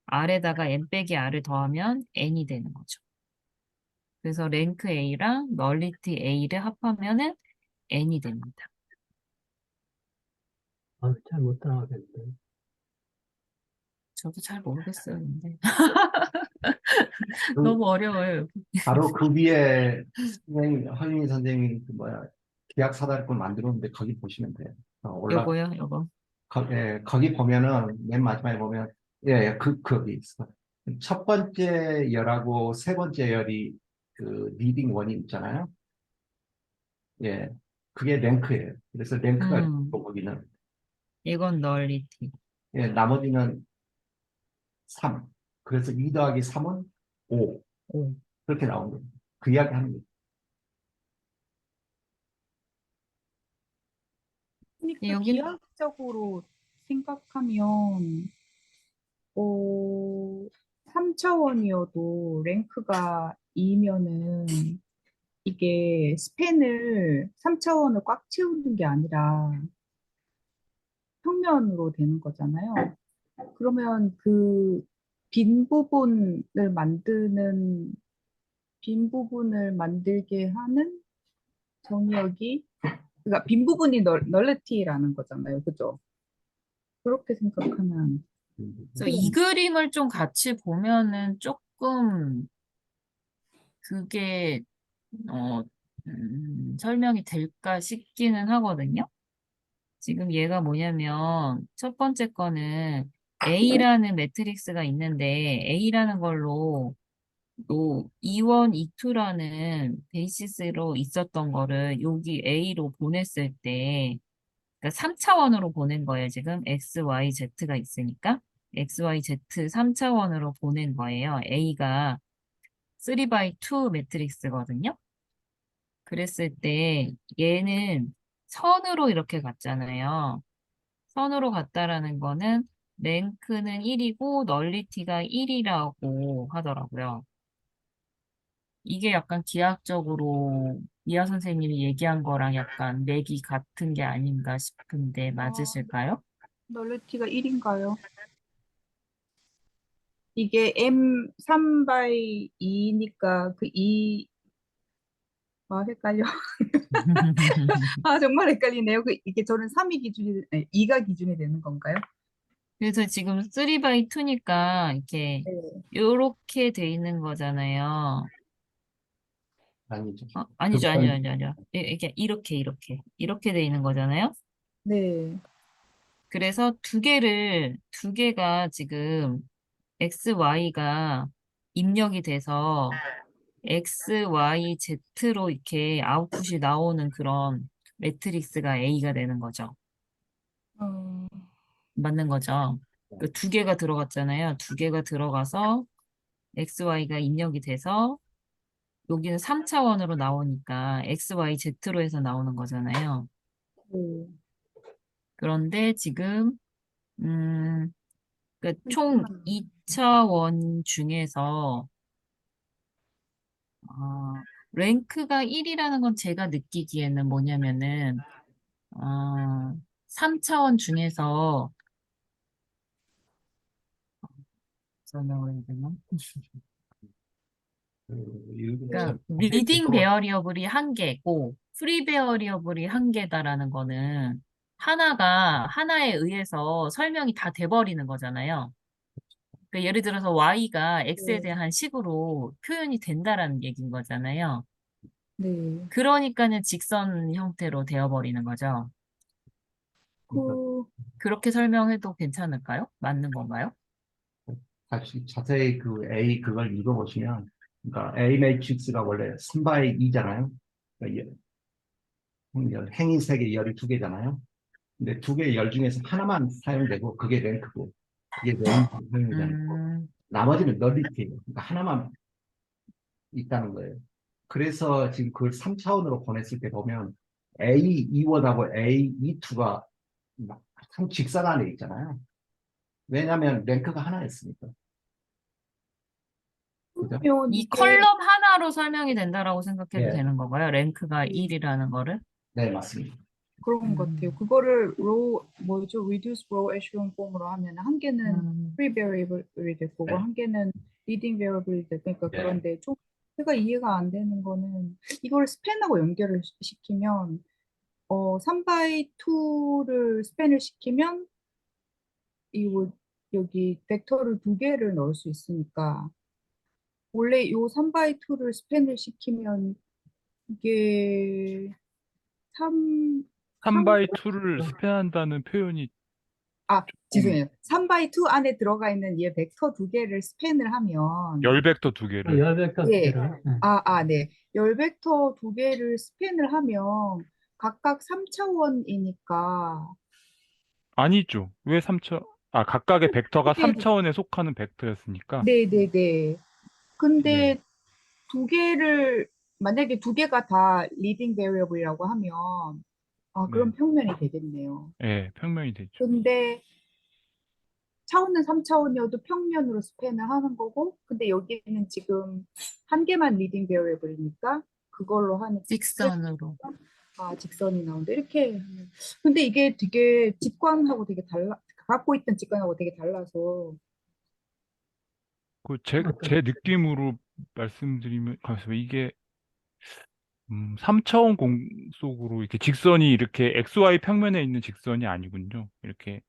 r에다가 n 빼기 r을 더하면 n이 되는 거죠. 그래서 랭크 A랑 널리티 A를 합하면은 n이 됩니다. 잘 못 따라가겠는데. 저도 잘 모르겠어요, 근데. 그, 너무 어려워요. 바로 그 위에 허윤희 선생님이 그 뭐야 계약 사다리꼴 만들었는데 거기 보시면 돼요. 요거요, 요거. 거기 보면은 맨 마지막에 보면 거기 있어. 첫 번째 열하고 세 번째 열이 그 리딩 원인 있잖아요. 예, 그게 랭크예요. 그래서 랭크가 음, 있고 거기는 이건 널리티. 나머지는 3. 그래서 2 더하기 3은 5. 오. 그렇게 나온 거예요. 그 이야기 하는 거예요. 그러니까 여긴, 기하학적으로 생각하면 3차원이어도 랭크가 2면은 이게 스팬을 3차원을 꽉 채우는 게 아니라 평면으로 되는 거잖아요. 그러면 그 빈 부분을 만들게 하는 정의역이 그러니까 빈 부분이 널레티라는 거잖아요. 그죠? 그렇게 생각하면 그래서 이 그림을 좀 같이 보면은 조금 그게, 어, 설명이 될까 싶기는 하거든요. 지금 얘가 뭐냐면, 첫 번째 거는 A라는 매트릭스가 있는데, A라는 걸로 또 E1, E2라는 베이시스로 있었던 거를 여기 A로 보냈을 때, 그러니까 3차원으로 보낸 거예요. 지금 X, Y, Z가 있으니까. X, Y, Z 3차원으로 보낸 거예요. A가 3 by 2 매트릭스거든요. 그랬을 때 얘는 선으로 이렇게 갔잖아요. 선으로 갔다라는 거는 랭크는 1이고 널리티가 1이라고 하더라고요. 이게 약간 기하학적으로 이하 선생님이 얘기한 거랑 약간 맥이 같은 게 아닌가 싶은데 맞으실까요? 널레티가 1인가요? 이게 M 3 by 2니까 그 2, 헷갈려. 정말 헷갈리네요. 이게 저는 3이 기준이, 2가 기준이 되는 건가요? 그래서 지금 3 by 2니까 이렇게 네. 요렇게 돼 있는 거잖아요. 아니죠. 아니죠, 아니죠, 그건 아니죠, 아니죠. 이게 이렇게 돼 있는 거잖아요. 네. 그래서 두 개가 지금 X, Y가 입력이 돼서 X, Y, Z로 이렇게 아웃풋이 나오는 그런 매트릭스가 A가 되는 거죠. 어, 맞는 거죠. 그 두 개가 들어갔잖아요. 두 개가 들어가서 X, Y가 입력이 돼서 여기는 3차원으로 나오니까 X, Y, Z로 해서 나오는 거잖아요. 네. 그런데 지금 음, 총 잠시만요. 2차원 중에서 랭크가 1이라는 건 제가 느끼기에는 뭐냐면은 3차원 중에서 설명을 해야 되나? 그러니까 리딩 베어리어블이 한 개고 프리 베어리어블이 한 개다라는 거는 하나에 의해서 설명이 다 돼버리는 거잖아요. 그러니까 예를 들어서 y가 x에 네. 대한 식으로 표현이 된다라는 얘기인 거잖아요. 네. 그러니까는 직선 형태로 되어버리는 거죠. 그러니까 그, 그렇게 설명해도 괜찮을까요? 맞는 건가요? 다시 자세히 그 A 그걸 읽어보시면, 그러니까 A 매트릭스가 원래 3바이 2잖아요. 행인색의 열이 두 개잖아요. 근데 두 개의 열 중에서 하나만 사용되고 그게 랭크고 그게 레인지 사용이잖아요. 음, 나머지는 널리티예요. 그러니까 하나만 있다는 거예요. 그래서 지금 그걸 3차원으로 보냈을 때 보면 A21하고 A22가 상 직선 안에 있잖아요. 왜냐하면 랭크가 하나였으니까. 그죠? 그러면 이 이게, 컬럼 하나로 설명이 된다라고 생각해도 예, 되는 건가요? 랭크가 네, 1이라는 거를? 네, 맞습니다. 그런 것 같아요. 음, 그거를 뭐죠? reduce row echelon form으로 하면 한 개는 음, free variable이 될 거고, 네, 한 개는 leading variable이 될 거니까 예. 그런데 좀 제가 이해가 안 되는 거는 이걸 스팬하고 연결을 시키면 3 by 2를 스팬을 시키면 이거 여기 벡터를 두 개를 넣을 수 있으니까 원래 요 3 by 2를 스팬을 시키면 이게 3 3 by 2를 스팬한다는 표현이 조금 죄송해요. 3 by 2 안에 들어가 있는 얘 벡터 두 개를 스팬을 하면 열 벡터 두 개를. 열벡터 두 예. 개를. 네. 열 벡터 두 개를 스팬을 하면 각각 3차원이니까 아니죠. 왜 3차? 각각의 벡터가 3차원에 속하는 벡터였으니까. 네네네. 예, 근데 두 개를 만약에 두 개가 다 리딩 베리어블이라고 하면 그럼 네, 평면이 되겠네요. 예, 평면이 되죠. 근데 차원은 3차원이어도 평면으로 스팬을 하는 거고 근데 여기는 지금 한 개만 리딩 베리어블이니까 그걸로 하는 그래서 직선으로. 직선이 나온다 이렇게 근데 이게 되게 직관하고 되게 달라 갖고 있던 직관하고 되게 달라서 제 느낌으로 말씀드리면, 가만있어 봐. 이게 3차원 공속으로 이렇게 직선이 이렇게 XY 평면에 있는 직선이 아니군요. 이렇게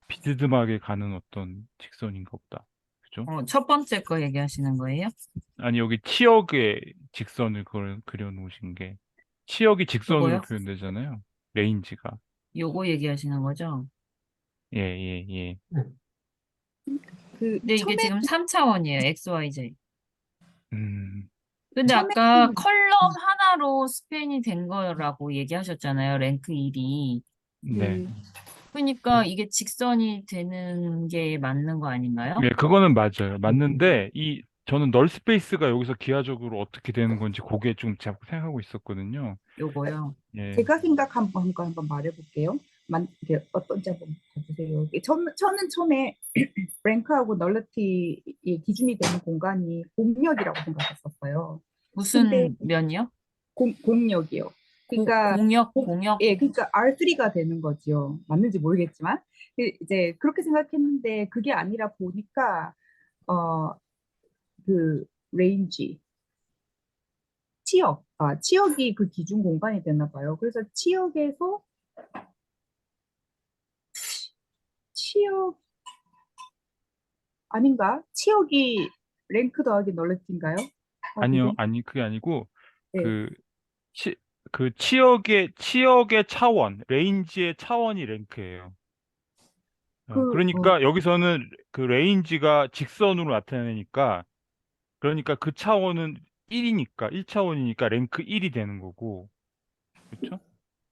비스듬하게 가는 어떤 직선인가 보다. 그죠? 첫 번째 거 얘기하시는 거예요? 아니, 여기 치역의 직선을 그려 놓으신 게, 치역이 직선으로 요거요? 표현되잖아요. 레인지가. 요거 얘기하시는 거죠? 예, 예, 예. 그 근데 이게 지금 3차원이에요. XYZ. 음, 근데 아까 처음에는 컬럼 하나로 스팬이 된 거라고 얘기하셨잖아요. 랭크 1이. 네. 네. 그러니까 이게 직선이 되는 게 맞는 거 아닌가요? 예, 그거는 맞아요. 맞는데, 저는 널 스페이스가 여기서 기하적으로 어떻게 되는 건지 그게 좀 자꾸 생각하고 있었거든요. 요거요. 예, 제가 생각한 거 한번 말해볼게요. 이게 어떤지 한번 봐주세요. 저는 처음에 랭크하고 널러티의 기준이 되는 공간이 공역이라고 생각했었어요. 근데 무슨 면이요? 공역이요. 그러니까 공역? 그러니까 R3가 되는 거죠. 맞는지 모르겠지만 이제 그렇게 생각했는데 그게 아니라 보니까 어 그 레인지 치역이 그 기준 공간이 되나 봐요. 그래서 치역 아닌가? 치역이 랭크 더하기 널레티인가요? 아니요, 그게 아니, 그게 아니고, 네. 그, 치, 그 치역의 차원, 레인지의 차원이 랭크예요. 그, 그러니까 여기서는 그 레인지가 직선으로 나타내니까, 그러니까 그 차원은 1이니까, 1차원이니까 랭크 1이 되는 거고, 그렇죠?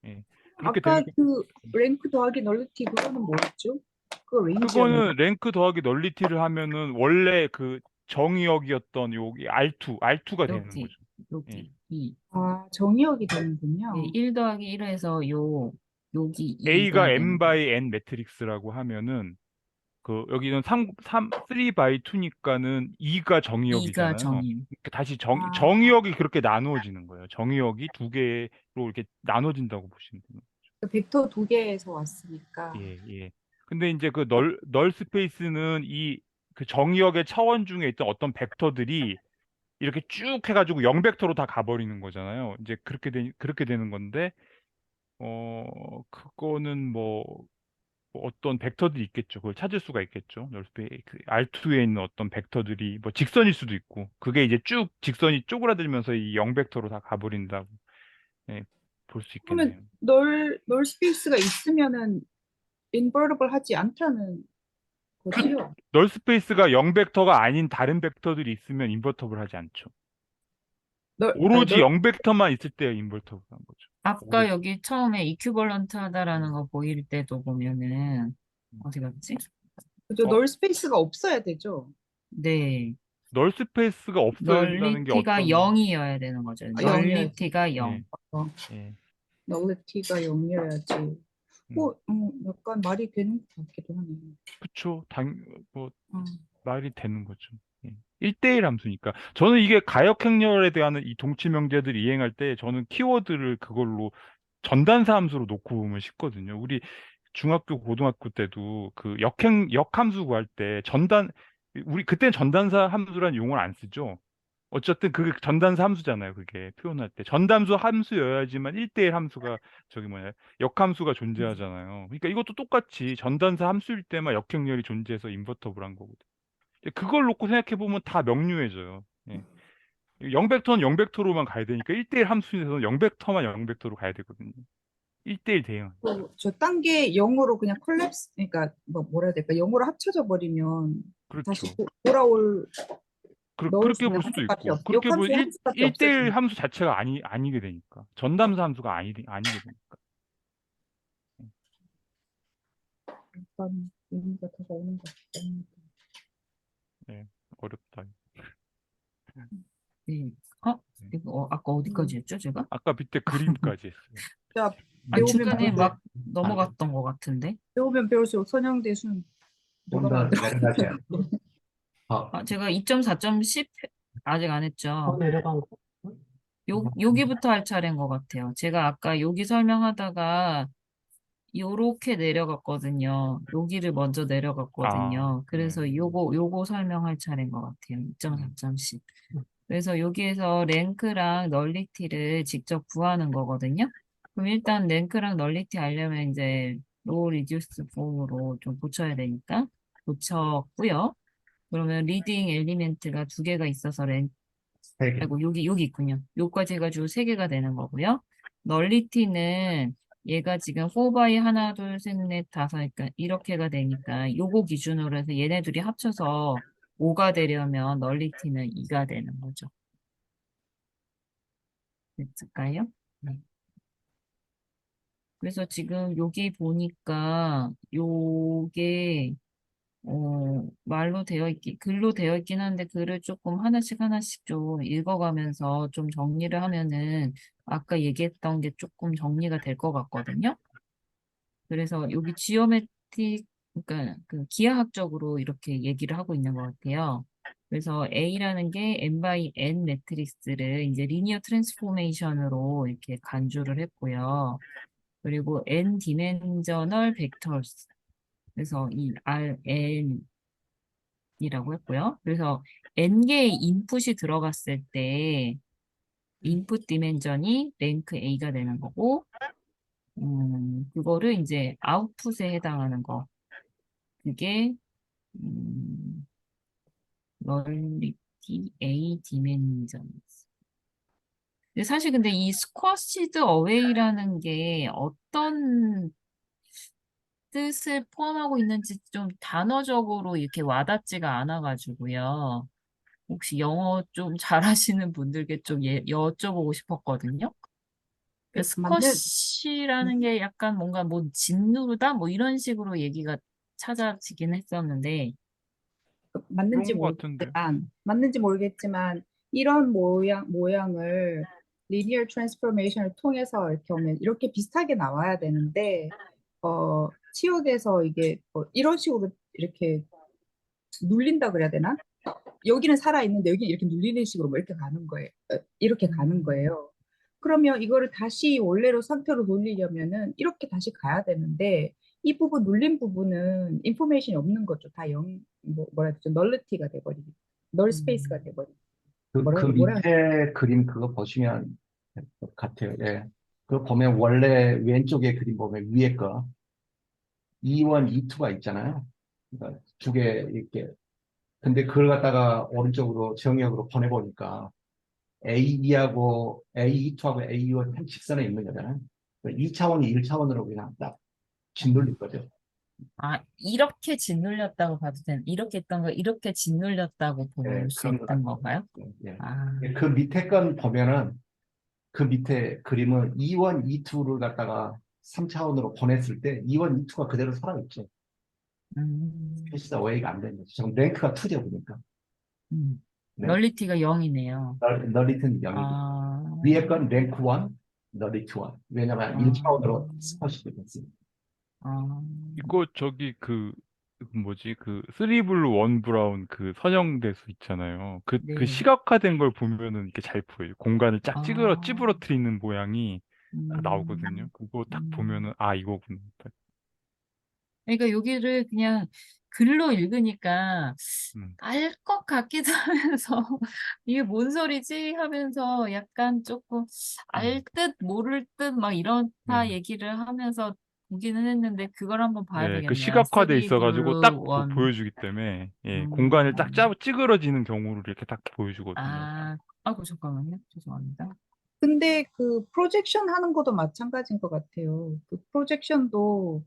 예. 그렇게 아까 되니까, 그 랭크 더하기 널리티 그거는 뭐였죠? 그거 레인지였는가? 그거는 랭크 더하기 널리티를 하면은 원래 그 정의역이었던 여기 R2가 되는 여기, 거죠. 예. 여기, 2. 정의역이 네, 되는군요. 1 더하기 1에서 여기 A가 2가 n 되는 거. by n 매트릭스라고 하면은 여기는 3 by 2니까는 2가 2가 정의역이잖아요. 정의. 그러니까 다시 아, 정의역이 그렇게 나누어지는 거예요. 정의역이 두 개로 이렇게 나눠진다고 보시면 돼요. 그 벡터 두 개에서 왔으니까. 예, 예. 근데 이제 그 널 스페이스는 그 정의역의 차원 중에 있던 어떤 벡터들이 이렇게 쭉 해가지고 0벡터로 다 가버리는 거잖아요. 이제 그렇게 되는 건데, 그거는 뭐, 뭐 어떤 벡터들이 있겠죠. 그걸 찾을 수가 있겠죠. 널스페이스 R2에 있는 어떤 벡터들이 뭐 직선일 수도 있고 그게 이제 쭉 직선이 쪼그라들면서 이 0벡터로 다 가버린다고 예, 볼 수 있겠네요. 그러면 널 스페이스가 있으면은 인버티블 하지 않다는 거지요? 널스페이스가 0벡터가 아닌 다른 벡터들이 있으면 인버터블 하지 않죠. 아니, 오로지 0벡터만 있을 때 인버터블 한 거죠. 아까 여기 처음에 이큐벌런트 하다라는 거 보일 때도 보면은 어디 갔지? 그죠? 어, 널 스페이스가 없어야 되죠. 네. 널스페이스가 없어야 된다는 게 널리티가 어떤 0이어야 되는 거죠. 아, 0이어야지. 널리티가 0. 예, 어, 예, 널리티가 0이어야지. 약간 말이 되는 것 같기도 하네. 그쵸. 뭐 어. 말이 되는 거죠. 예. 1대1 함수니까. 저는 이게 가역행렬에 대한 이 동치 명제들을 이행할 때 저는 키워드를 그걸로 전단사 함수로 놓고 보면 쉽거든요. 우리 중학교, 고등학교 때도 그 역함수 구할 때 우리 그때는 전단사 함수라는 용어를 안 쓰죠. 어쨌든 그게 전단사 함수잖아요. 그게 표현할 때. 전단수 함수여야지만 1대1 함수가 저기 뭐냐, 역함수가 존재하잖아요. 그러니까 이것도 똑같이 전단사 함수일 때만 역행렬이 존재해서 인버터블한 거거든요. 그걸 놓고 생각해 보면 다 명료해져요. 예. 0벡터는 0벡터로만 가야 되니까 1대1 함수에서는 0벡터만 0벡터로 가야 되거든요. 1대1 대응. 저 단계 0으로 그냥 콜랩스, 그러니까 뭐라 해야 될까? 0으로 합쳐져 버리면 다시 그렇죠. 돌아올 넣을 수 그렇게 있는 볼 수도 함수값이 있고, 그렇게 보면 역함수의 함수값이 1대1 없어지니까. 함수 자체가 아니게 되니까. 전담사 함수가 아니게 되니까. 약간 의미가 다가오는 것 같아요. 예, 어렵다. 네. 이거 아까 어디까지 했죠, 제가? 아까 밑에 그림까지 했어요. 자, 아, 배우면 중간에 네. 막 넘어갔던 것 같은데. 배우면 배울수록 선형대순 좀 더 내려가죠. 제가 2.4.10 아직 안 더 했죠. 내려간 거. 여기부터 할 차례인 것 같아요. 제가 아까 여기 설명하다가 요렇게 내려갔거든요. 여기를 먼저 내려갔거든요. 네. 그래서 요거 설명할 차례인 것 같아요. 2.4.10. 그래서 여기에서 랭크랑 널리티를 직접 구하는 거거든요. 그럼 일단 랭크랑 널리티 하려면 이제 로 리듀스 폼으로 좀 고쳐야 되니까 고쳤고요. 그러면 리딩 엘리멘트가 두 개가 있어서 세 개. 아이고, 여기 있군요. 요까지 해가지고 세 개가 되는 거고요. 널리티는 얘가 지금 4by 하나, 둘, 셋, 넷, 다섯, 그러니까 이렇게가 되니까 요거 기준으로 해서 얘네들이 합쳐서 5가 되려면 널리티는 2가 되는 거죠. 됐을까요? 네. 그래서 지금 여기 보니까 요게 말로 되어 글로 되어 있긴 한데 글을 조금 하나씩 좀 읽어가면서 좀 정리를 하면은 아까 얘기했던 게 조금 정리가 될 것 같거든요. 그래서 여기 지오메트릭, 그러니까 그 기하학적으로 이렇게 얘기를 하고 있는 것 같아요. 그래서 A라는 게 n by n 매트릭스를 이제 리니어 트랜스포메이션으로 이렇게 간주를 했고요. 그리고 n 디멘저널 벡터스. 그래서 이 Rn 이라고 했고요. 그래서 n개의 인풋이 들어갔을 때 인풋 디멘전이 랭크 A가 되는 거고, 그거를 이제 아웃풋에 해당하는 거. 그게, 널리티 A 디멘전. 사실 근데 이 스쿼시드 어웨이라는 게 어떤 뜻을 포함하고 있는지 좀 단어적으로 이렇게 와닿지가 않아가지고요. 혹시 영어 좀 잘하시는 분들께 좀 여쭤보고 싶었거든요. 그 맞는 스쿼시라는 게 약간 뭔가 뭐 짓누르다 뭐 이런 식으로 얘기가 찾아지긴 했었는데, 맞는지 그런 것 같은데. 모르겠지만 이런 모양을 리니어 트랜스포메이션을 통해서 이렇게 오면 이렇게 비슷하게 나와야 되는데 치역에서 이게 이런 식으로 이렇게 눌린다 그래야 되나? 여기는 살아 있는데 여기 이렇게 눌리는 식으로 뭐 이렇게 가는 거예요. 이렇게 가는 거예요. 그러면 이거를 다시 원래로 상태로 돌리려면은 이렇게 다시 가야 되는데 이 부분 눌린 부분은 인포메이션이 없는 거죠. 다 뭐라 해야 되죠? 널리티가 돼버리고 널 스페이스가 돼버리고 그 뭐라 밑에 그림 그거 보시면 될 것 같아요. 예. 그거 보면 원래 왼쪽에 그림 보면 위에 거 E1, E2가 있잖아요. 그러니까 두 개 이렇게. 근데 그걸 갖다가 오른쪽으로 정역으로 보내보니까 A2하고 A2하고 A1 한 직선에 있는 거잖아요. 2차원이 1차원으로 그냥 딱 짓눌린 거죠. 아, 이렇게 짓눌렸다고 봐도 되는, 이렇게 있던 거 이렇게 짓눌렸다고 예, 볼 수 그런 것 있던 같아요. 건가요? 예. 아, 그 밑에 건 보면은 그 밑에 그림은 E1, E2를 갖다가 3차원으로 보냈을 때 E1, E2가 그대로 살아있죠. 음, 스페이스 어웨이가 안 되는 거죠. 지금 랭크가 2죠, 보니까. 음. 네. 널리티가 0이네요. 널리티는 0이고. 아, 위에 건 랭크 1, 널리티 1. 왜냐면 1차원으로 스쿼시가 됐으니까. 아, 이거 저기 그 뭐지 그 쓰리블루 원 브라운 그 선형대수 있잖아요. 그 네. 시각화된 걸 보면은 이렇게 잘 보여요. 공간을 쫙 아, 찌부러뜨리는 모양이 딱 나오거든요. 음, 그거 딱 음. 보면은 아 이거구나. 딱. 그러니까 여기를 그냥 글로 읽으니까 음, 알 것 같기도 하면서 이게 뭔 소리지 하면서 약간 조금 알 음. 듯 모를 듯 막 이렇다 네. 얘기를 하면서 보기는 했는데 그걸 한번 봐야 네, 그 되겠네요. 시각화돼 쓰리 있어가지고 블루 딱 원. 보여주기 때문에 예, 공간을 딱 음. 찌그러지는 경우를 이렇게 딱 보여주거든요. 아, 아이고 잠깐만요. 죄송합니다. 근데 그 프로젝션 하는 것도 마찬가지인 것 같아요. 그 프로젝션도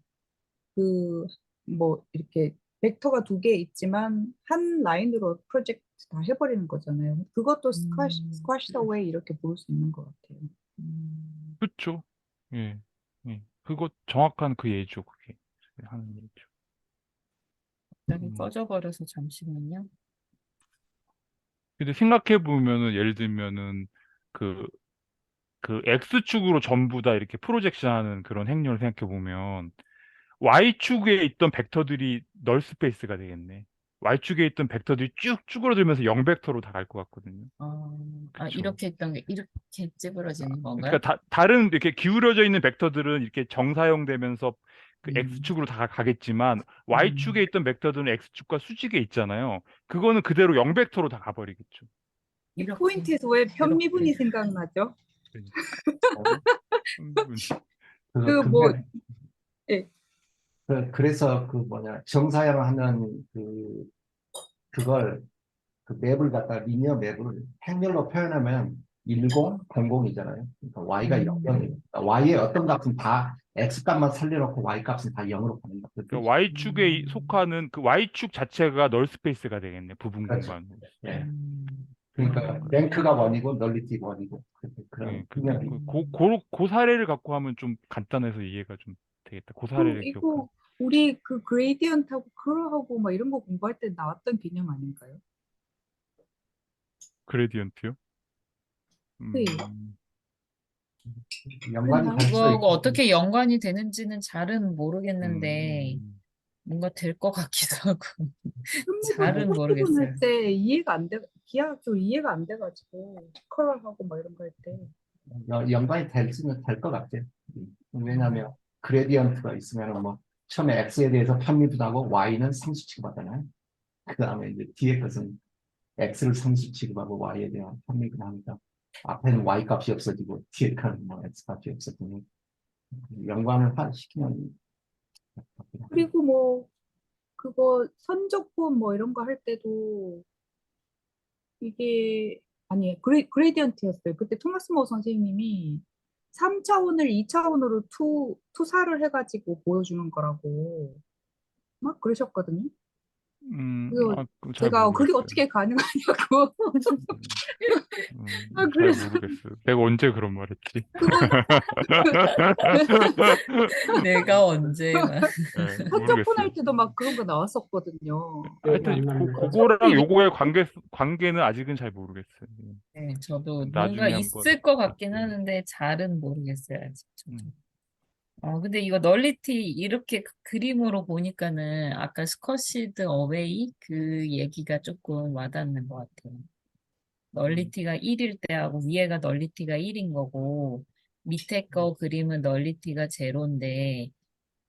그 뭐 이렇게 벡터가 두 개 있지만 한 라인으로 프로젝트 다 해버리는 거잖아요. 그것도 음, 스쿼시 어웨이 이렇게 볼 수 있는 것 같아요. 그렇죠. 예, 예, 그거 정확한 그 예죠, 그게 하는 예죠. 갑자기 음. 꺼져버려서 잠시만요. 근데 생각해 보면은 예를 들면은 그 X축으로 전부 다 이렇게 프로젝션 하는 그런 행렬을 생각해 보면 Y축에 있던 벡터들이 널 스페이스가 되겠네. Y축에 있던 벡터들이 쭉 쭈그러들면서 0벡터로 다 갈 것 같거든요. 그쵸. 이렇게 있던 게 이렇게 찌부러지는 그러니까 건가요? 다른 이렇게 기울어져 있는 벡터들은 이렇게 정사용되면서 그 음, X축으로 다 가겠지만 Y축에 음, 있던 벡터들은 X축과 수직에 있잖아요. 그거는 그대로 0벡터로 다 가버리겠죠. 이 이렇게, 포인트에서 왜 이렇게. 편미분이 생각나죠? 그러니까. 그 뭐, 근데 예, 그래서 그 뭐냐 정사형하는 그걸 그 맵을 갖다 리니어 맵을 행렬로 표현하면 10, 00이잖아요. 그러니까 y가 0, 음, 0이에요. 그러니까 y의 어떤 값은 다 x 값만 살려놓고 y 값은 다 0으로 보낸다. 그 그러니까 뜻이죠. Y축에 음, 속하는 그 Y축 자체가 널 스페이스가 되겠네. 부분 그렇죠. 공간으로. 예. 음, 그러니까 랭크가 원이고 널리티 원이고 그런 예, 분명히 그 사례를 갖고 하면 좀 간단해서 이해가 좀 되겠다. 그 그 사례를 기억하면. 이거 우리 그 그레이디언트하고 커러하고 막 이런 거 공부할 때 나왔던 개념 아닌가요? 그레디언트요? 네, 음, 연관이 그랬나? 될 수도 그거가 있고 어떻게 연관이 되는지는 잘은 모르겠는데, 음, 뭔가 될 것 같기도 하고, 편미분 잘은 포스트분 할 모르겠어요. 때 이해가 안 돼, 기하학적으로 이해가 안 돼가지고 커러하고 막 이런 거 할 때. 연관이 될 수는 될 것 같아요. 음, 왜냐하면 그레디언트가 있으면 뭐 처음에 x에 대해서 편미분 하고 y는 상수 취급하잖아요. 그 다음에 이제 뒤에 것은 x를 상수 취급하고 y에 대한 편미분 하니까 앞에는 y 값이 없어지고 뒤에 거는 뭐 x 값이 없어지니 연관을 시키면 그리고 뭐 그거 선적분 뭐 이런 거 할 때도 이게 아니 그레이디언트였어요. 그때 토마스 모 선생님이 3차원을 2차원으로 투사를 해가지고 보여주는 거라고 막 그러셨거든요. 그래서 잘 제가 그게 모르겠어요. 어떻게 가능하냐고. 음, 잘 그래서 모르겠어요. 내가 언제 그런 말 했지? 그건 내가 언제, 막. 네, 선적분 모르겠어요. 할 때도 막 그런 거 나왔었거든요. 기억이 하여튼 안 납니다. 그거랑 선적분이 요거의 관계는 아직은 잘 모르겠어요. 네, 저도 뭔가 나중에 한번 있을 것 같긴 볼게요. 하는데, 잘은 모르겠어요, 아직 저도. 음. 근데 이거 널리티 이렇게 그림으로 보니까는 아까 스쿼시드 어웨이 그 얘기가 조금 와닿는 것 같아요. 널리티가 1일 때하고 위에가 널리티가 1인 거고 밑에 거 그림은 널리티가 제로인데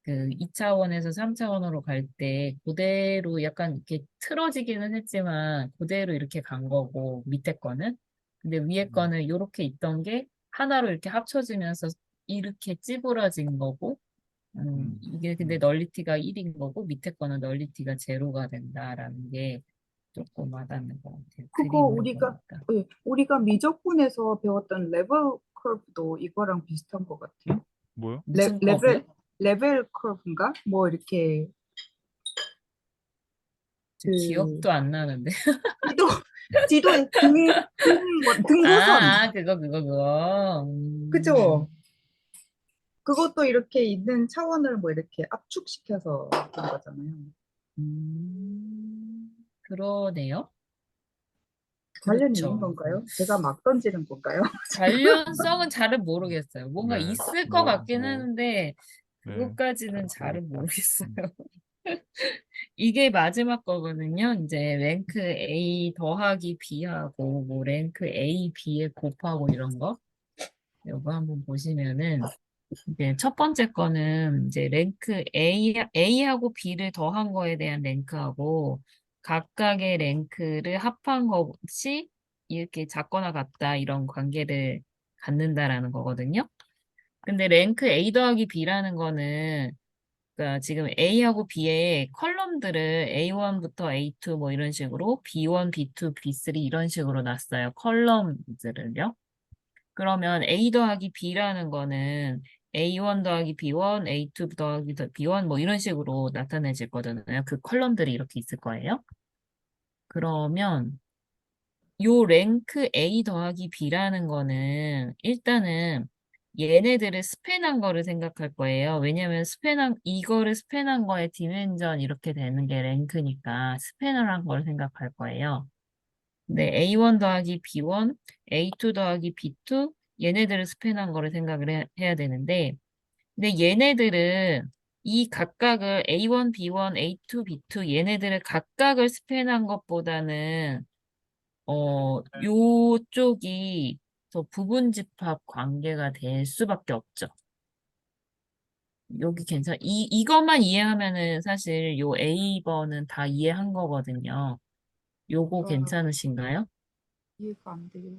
그 2차원에서 3차원으로 갈 때 그대로 약간 이렇게 틀어지기는 했지만 그대로 이렇게 간 거고 밑에 거는 근데 위에 거는 이렇게 있던 게 하나로 이렇게 합쳐지면서 이렇게 찌부러진 거고 이게 근데 널리티가 1인 거고 밑에 거는 널리티가 제로가 된다라는 게 조금 와닿는 것 같아요. 그거 그림으로 우리가 보니까. 예, 우리가 미적분에서 배웠던 레벨 커브도 이거랑 비슷한 것 같아요. 뭐요? 무슨 레벨 커브요? 레벨 커브인가? 뭐 이렇게 저 그 기억도 안 나는데. 지도 지도에 등고선 그거. 그죠? 그것도 이렇게 있는 차원을 뭐 이렇게 압축시켜서 그런 거잖아요. 그러네요. 관련 있는 그렇죠. 건가요? 제가 막 던지는 건가요? 관련성은 잘은 모르겠어요. 뭔가 네. 있을 것 같긴 뭐, 하는데, 네. 그것까지는 잘은 모르겠어요. 이게 마지막 거거든요. 이제 랭크 A 더하기 B하고, 뭐 랭크 A, B에 곱하고 이런 거. 요거 한번 보시면은, 이제 첫 번째 거는 이제 랭크 A하고 B를 더한 거에 대한 랭크하고 각각의 랭크를 합한 것이 이렇게 작거나 같다 이런 관계를 갖는다라는 거거든요. 근데 랭크 A 더하기 B라는 거는 그러니까 지금 A하고 B의 컬럼들을 A1부터 A2 뭐 이런 식으로 B1, B2, B3 이런 식으로 놨어요. 컬럼들을요. 그러면 A 더하기 B라는 거는 A1 더하기 B1, A2 더하기 B1 뭐 이런 식으로 나타내질 거잖아요. 그 컬럼들이 이렇게 있을 거예요. 그러면 요 랭크 A 더하기 B라는 거는 일단은 얘네들을 스팬한 거를 생각할 거예요. 왜냐면 이거를 스팬한 거의 디멘전 이렇게 되는 게 랭크니까 스팬을 한 걸 생각할 거예요. 네, A1 더하기 B1, A2 더하기 B2, 얘네들을 스팬한 거를 생각을 해야 되는데, 근데 얘네들은 이 각각을 A1, B1, A2, B2 얘네들을 각각을 스팬한 것보다는 요쪽이 더 부분집합 관계가 될 수밖에 없죠. 여기 이것만 이해하면은 사실 요 A번은 다 이해한 거거든요. 요거 괜찮으신가요? 이해가 안 돼요.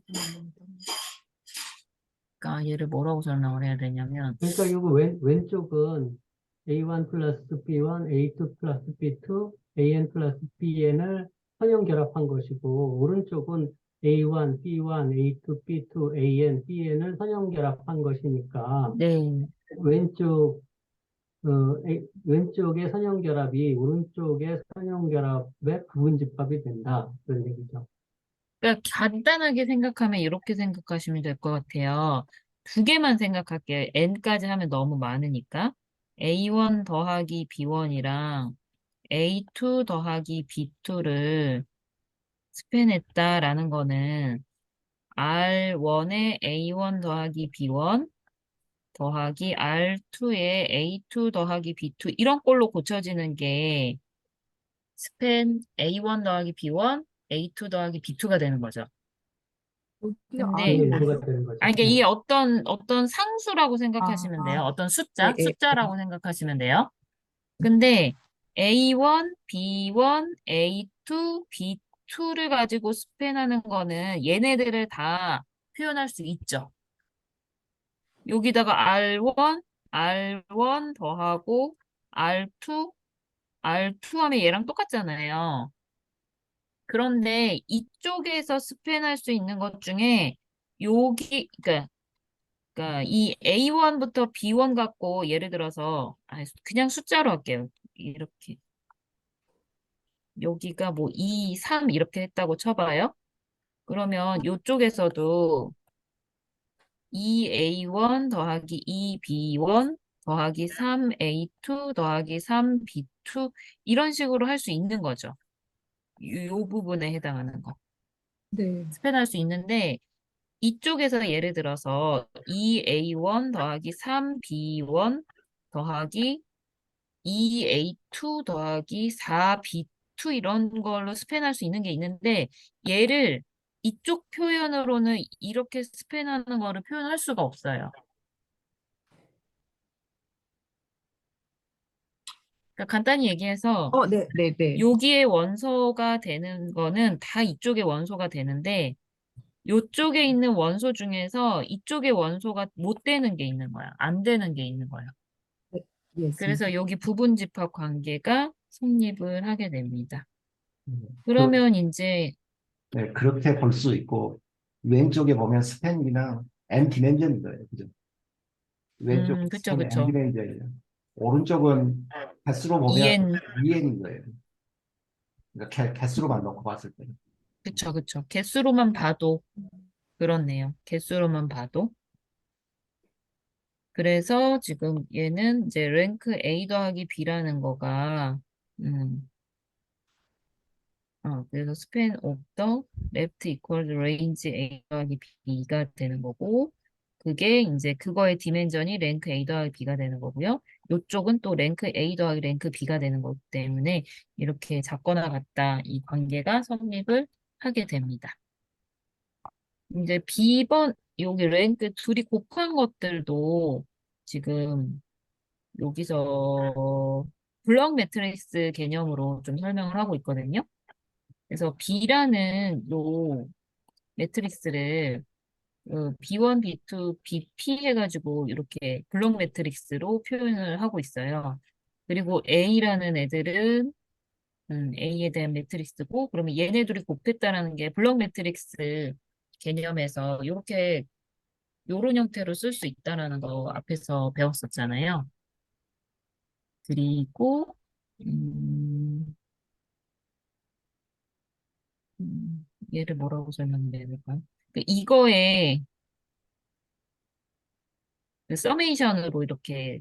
죄송합니다. 그러니까 얘를 뭐라고 설명을 해야 되냐면, 그러니까 이거 왼쪽은 A1 플러스 B1, A2 플러스 B2, AN 플러스 BN을 선형 결합한 것이고, 오른쪽은 A1, B1, A2, B2, AN, BN을 선형 결합한 것이니까, 네. 왼쪽의 선형 결합이 오른쪽의 선형 결합의 부분 집합이 된다. 그런 얘기죠. 그러니까 간단하게 생각하면 이렇게 생각하시면 될 것 같아요. 두 개만 생각할게요. n까지 하면 너무 많으니까. A1 더하기 B1이랑 A2 더하기 B2를 스팬했다라는 거는 R1에 A1 더하기 B1 더하기 R2에 A2 더하기 B2 이런 꼴로 고쳐지는 게 스팬 A1 더하기 B1, A2 더하기 B2가 되는 거죠. 여기가 근데, R이 요거가 뭐죠? 되는 거죠. 이게 이게 어떤 상수라고 생각하시면 돼요. 아, 어떤 예, 예. 숫자라고 생각하시면 돼요. 근데 A1, B1, A2, B2를 가지고 스팬하는 거는 얘네들을 다 표현할 수 있죠. 여기다가 R1 더하고 R2 하면 얘랑 똑같잖아요. 그런데 이쪽에서 스팬할 수 있는 것 중에 그러니까 이 A1부터 B1 갖고 예를 들어서 그냥 숫자로 할게요. 이렇게 여기가 뭐 2, 3 이렇게 했다고 쳐봐요. 그러면 이쪽에서도 2A1 더하기 2B1 더하기 3A2 더하기 3B2 이런 식으로 할 수 있는 거죠. 요 부분에 해당하는 거. 네. 스팬할 수 있는데 이쪽에서 예를 들어서 2A1 더하기 3B1 더하기 2A2 더하기 4B2 이런 걸로 스팬할 수 있는 게 있는데 얘를 이쪽 표현으로는 이렇게 스팬하는 거를 표현할 수가 없어요. 그러니까 간단히 얘기해서 네, 네, 네. 여기에 원소가 되는 거는 다 이쪽에 원소가 되는데 요쪽에 있는 원소 중에서 이쪽의 원소가 못 되는 게 있는 거야. 안 되는 게 있는 거야. Yes. 그래서 여기 부분 집합 관계가 성립을 하게 됩니다. 그, 그러면 이제 네, 그렇게 볼 수 있고, 왼쪽에 보면 스팸이랑 N 디멘전인 거예요. 그죠? 왼쪽 그쵸, 스팸 N 그쵸. 디멘전이에요. 오른쪽은 개수로 보면 2n, 2N인 거예요. 그러니까 개수로만 놓고 봤을 때. 그쵸, 그쵸. 개수로만 봐도 그렇네요. 개수로만 봐도. 그래서 지금 얘는 이제 랭크 A 더하기 B라는 거가, 음, 그래서 span of the left equals range A 더하기 B가 되는 거고, 그게 이제 그거의 디멘전이 랭크 A 더하기 B가 되는 거고요. 요쪽은 또 랭크 A 더하기 랭크 B가 되는 거기 때문에 이렇게 작거나 같다 이 관계가 성립을 하게 됩니다. 이제 B번, 여기 랭크 둘이 곱한 것들도 지금 여기서 블럭 매트릭스 개념으로 좀 설명을 하고 있거든요. 그래서 B라는 요 매트릭스를 B1, B2, BP 해가지고 이렇게 블록 매트릭스로 표현을 하고 있어요. 그리고 A라는 애들은 A에 대한 매트릭스고, 그러면 얘네들이 곱했다라는 게 블록 매트릭스 개념에서 이렇게 요런 형태로 쓸 수 있다라는 거 앞에서 배웠었잖아요. 그리고 음, 얘를 뭐라고 설명해야 될까요? 이거에 그 서메이션으로 이렇게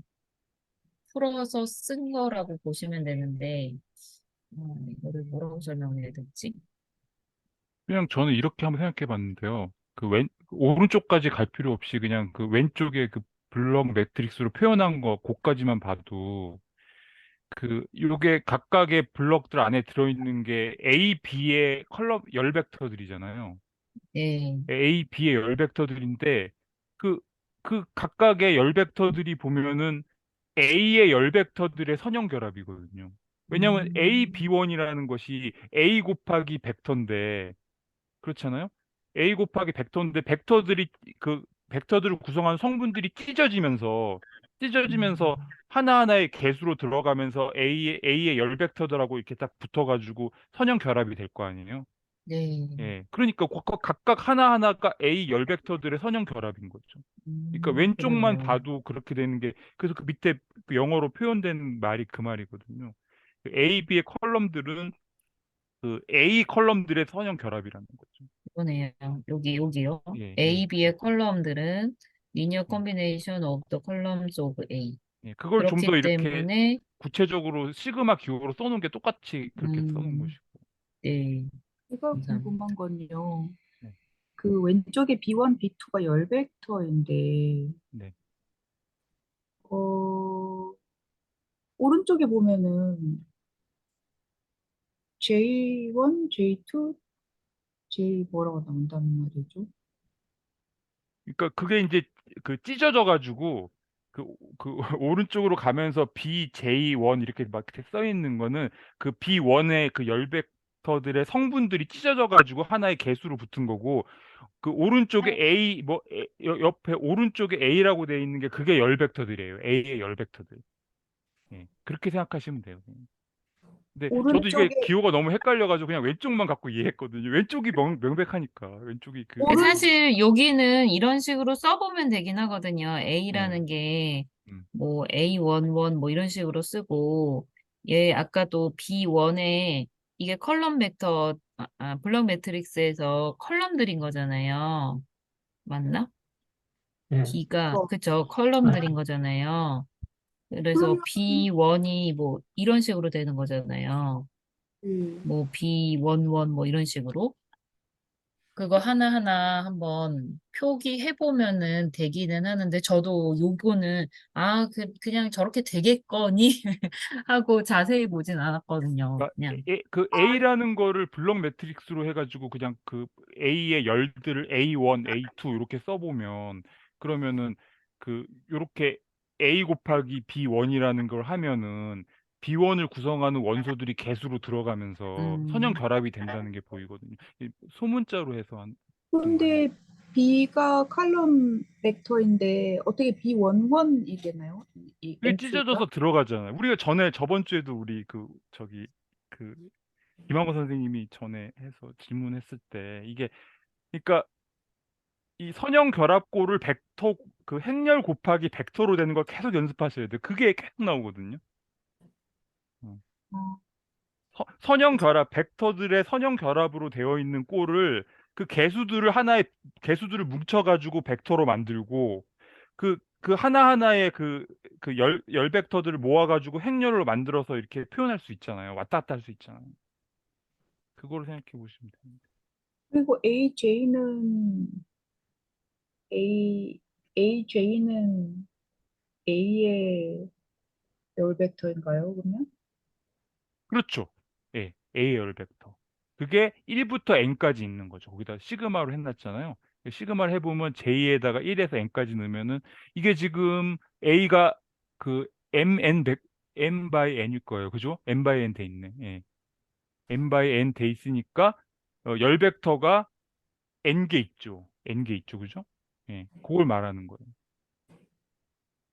풀어서 쓴 거라고 보시면 되는데, 이거를 뭐라고 설명해야 될지? 그냥 저는 이렇게 한번 생각해 봤는데요. 오른쪽까지 갈 필요 없이 그냥 그 왼쪽에 그 블럭 매트릭스로 표현한 거, 그까지만 봐도 요게 각각의 블럭들 안에 들어있는 게 A, B의 컬럼 열 벡터들이잖아요. 네, A, B의 열 벡터들인데 그, 그 각각의 열 벡터들이 보면은 A의 열 벡터들의 선형 결합이거든요. 왜냐하면 A, B1이라는 것이 A 곱하기 벡터인데 그렇잖아요. A 곱하기 벡터인데 벡터들을 구성하는 성분들이 찢어지면서 하나하나의 개수로 들어가면서 A의 열 벡터들하고 이렇게 딱 붙어가지고 선형 결합이 될 거 아니에요. 네, 예. 그러니까 각각 하나하나가 A 열 벡터들의 선형 결합인 거죠. 그러니까 왼쪽만 그러네요. 봐도 그렇게 되는 게, 그래서 그 밑에 그 영어로 표현된 말이 그 말이거든요. 그 A, B의 컬럼들은 그 A 컬럼들의 선형 결합이라는 거죠. 그러네요. 여기요. 예, 예, A, B의 컬럼들은 linear 예. combination of the columns of A. 예. 그걸 좀 더 그렇기 이렇게 때문에, 구체적으로 시그마 기호로 써놓은 게 똑같이 그렇게 써놓은 음, 것이고. 네, 제가 감사합니다. 궁금한 건요. 네, 그 왼쪽에 B1, B2가 열 벡터인데, 네. 어, 오른쪽에 보면은 J1, J2, J 뭐라고 나온단 말이죠? 그러니까 그게 이제 찢어져 가지고 오른쪽으로 가면서 BJ1 이렇게 막 이렇게 써 있는 거는 그 B1의 그 열 벡터들의 성분들이 찢어져 가지고 하나의 개수로 붙은 거고, 그 오른쪽에 A 옆에 오른쪽에 A라고 돼 있는 게 그게 열 벡터들이에요. A의 열 벡터들. 예. 그렇게 생각하시면 돼요. 근데 저도 이게 오른쪽에, 기호가 너무 헷갈려가지고 그냥 왼쪽만 갖고 이해했거든요. 왼쪽이 명백하니까. 왼쪽이 근데 오른, 사실 여기는 이런 식으로 써보면 되긴 하거든요. 예. A라는 게 음. 뭐 A11 뭐 이런 식으로 쓰고, 얘 아까도 B1에 이게 컬럼 벡터, 블럭 매트릭스에서 컬럼들인 거잖아요. 맞나? 예. B가, 어, 그쵸, 컬럼들인 거잖아요. 그래서 그러면, B1이 뭐 이런 식으로 되는 거잖아요. 뭐 B11 뭐 이런 식으로. 그거 하나하나 한번 표기해보면은 되기는 하는데, 저도 요거는, 그냥 저렇게 되겠거니? 하고 자세히 보진 않았거든요. 그러니까 그냥. 그 A라는 거를 블록 매트릭스로 해가지고 그냥 그 A의 열들을 A1, A2 이렇게 써보면, 그러면은 요렇게 A 곱하기 B1이라는 걸 하면은 B1을 구성하는 원소들이 개수로 들어가면서 선형 음, 결합이 된다는 게 보이거든요. 이 소문자로 해서 근데 B가 칼럼 벡터인데 어떻게 B11이 되나요? 이 그게 entry가? 찢어져서 들어가잖아요. 우리가 전에 저번 주에도 우리 그 김학원 선생님이 전에 해서 질문했을 때 이게 그러니까 이 선형 결합골을 벡터 그 행렬 곱하기 벡터로 되는 걸 계속 연습하셔야 돼요. 그게 계속 나오거든요. 어. 어, 선형 결합 벡터들의 선형 결합으로 되어 있는 꼴을 그 개수들을 하나의 개수들을 뭉쳐가지고 벡터로 만들고 그 하나하나의 열 벡터들을 모아가지고 행렬로 만들어서 이렇게 표현할 수 있잖아요. 왔다 갔다 할 수 있잖아요. 그거를 생각해 보시면 됩니다. 그리고 A, AJ는 A의 열 벡터인가요, 그러면? 그렇죠. 예, A열 벡터. 그게 1부터 n까지 있는 거죠. 거기다 시그마로 해놨잖아요. 시그마를 해보면 J에다가 1에서 n까지 넣으면은 이게 지금 A가 그 m by n일 거예요. 그죠? m by n 돼 있네. 예. m by n 돼 있으니까 열 벡터가 n개 있죠. n개 있죠. 그죠? 예. 그걸 말하는 거예요.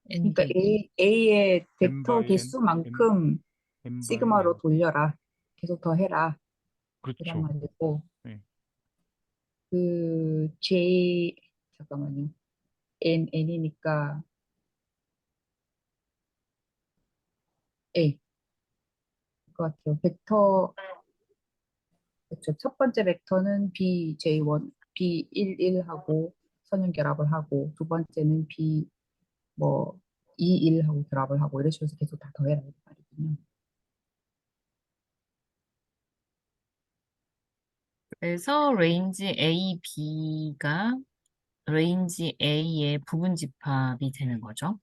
그러니까 ND. A의 m 벡터 by n 개수만큼 m by 시그마로 n. 돌려라. 계속 더 해라. 이란 그렇죠. 말이고. 예. 그 J, 잠깐만요. N이니까 A. 것 같아요. 그렇죠. 첫 번째 벡터는 BJ1, B11하고 선형 결합을 하고, 두 번째는 B 뭐 21하고 결합을 하고, 이런 식으로 해서 계속 다 더해라 이 말이군요. 그래서 레인지 A, B가 레인지 A의 부분 집합이 되는 거죠.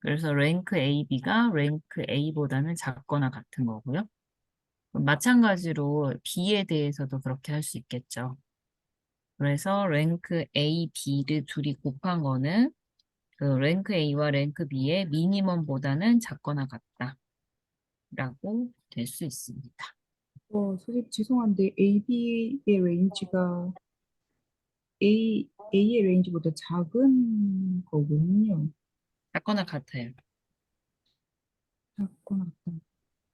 그래서 랭크 A, B가 랭크 A보다는 작거나 같은 거고요. 마찬가지로 B에 대해서도 그렇게 할 수 있겠죠. 그래서 랭크 A, B를 둘이 곱한 거는 그 랭크 A와 랭크 B의 미니멈보다는 작거나 같다라고 될 수 있습니다. 솔직히 죄송한데 AB의 레인지가 A의 레인지보다 작은 거군요. 작거나 같아요. 작거나 같다.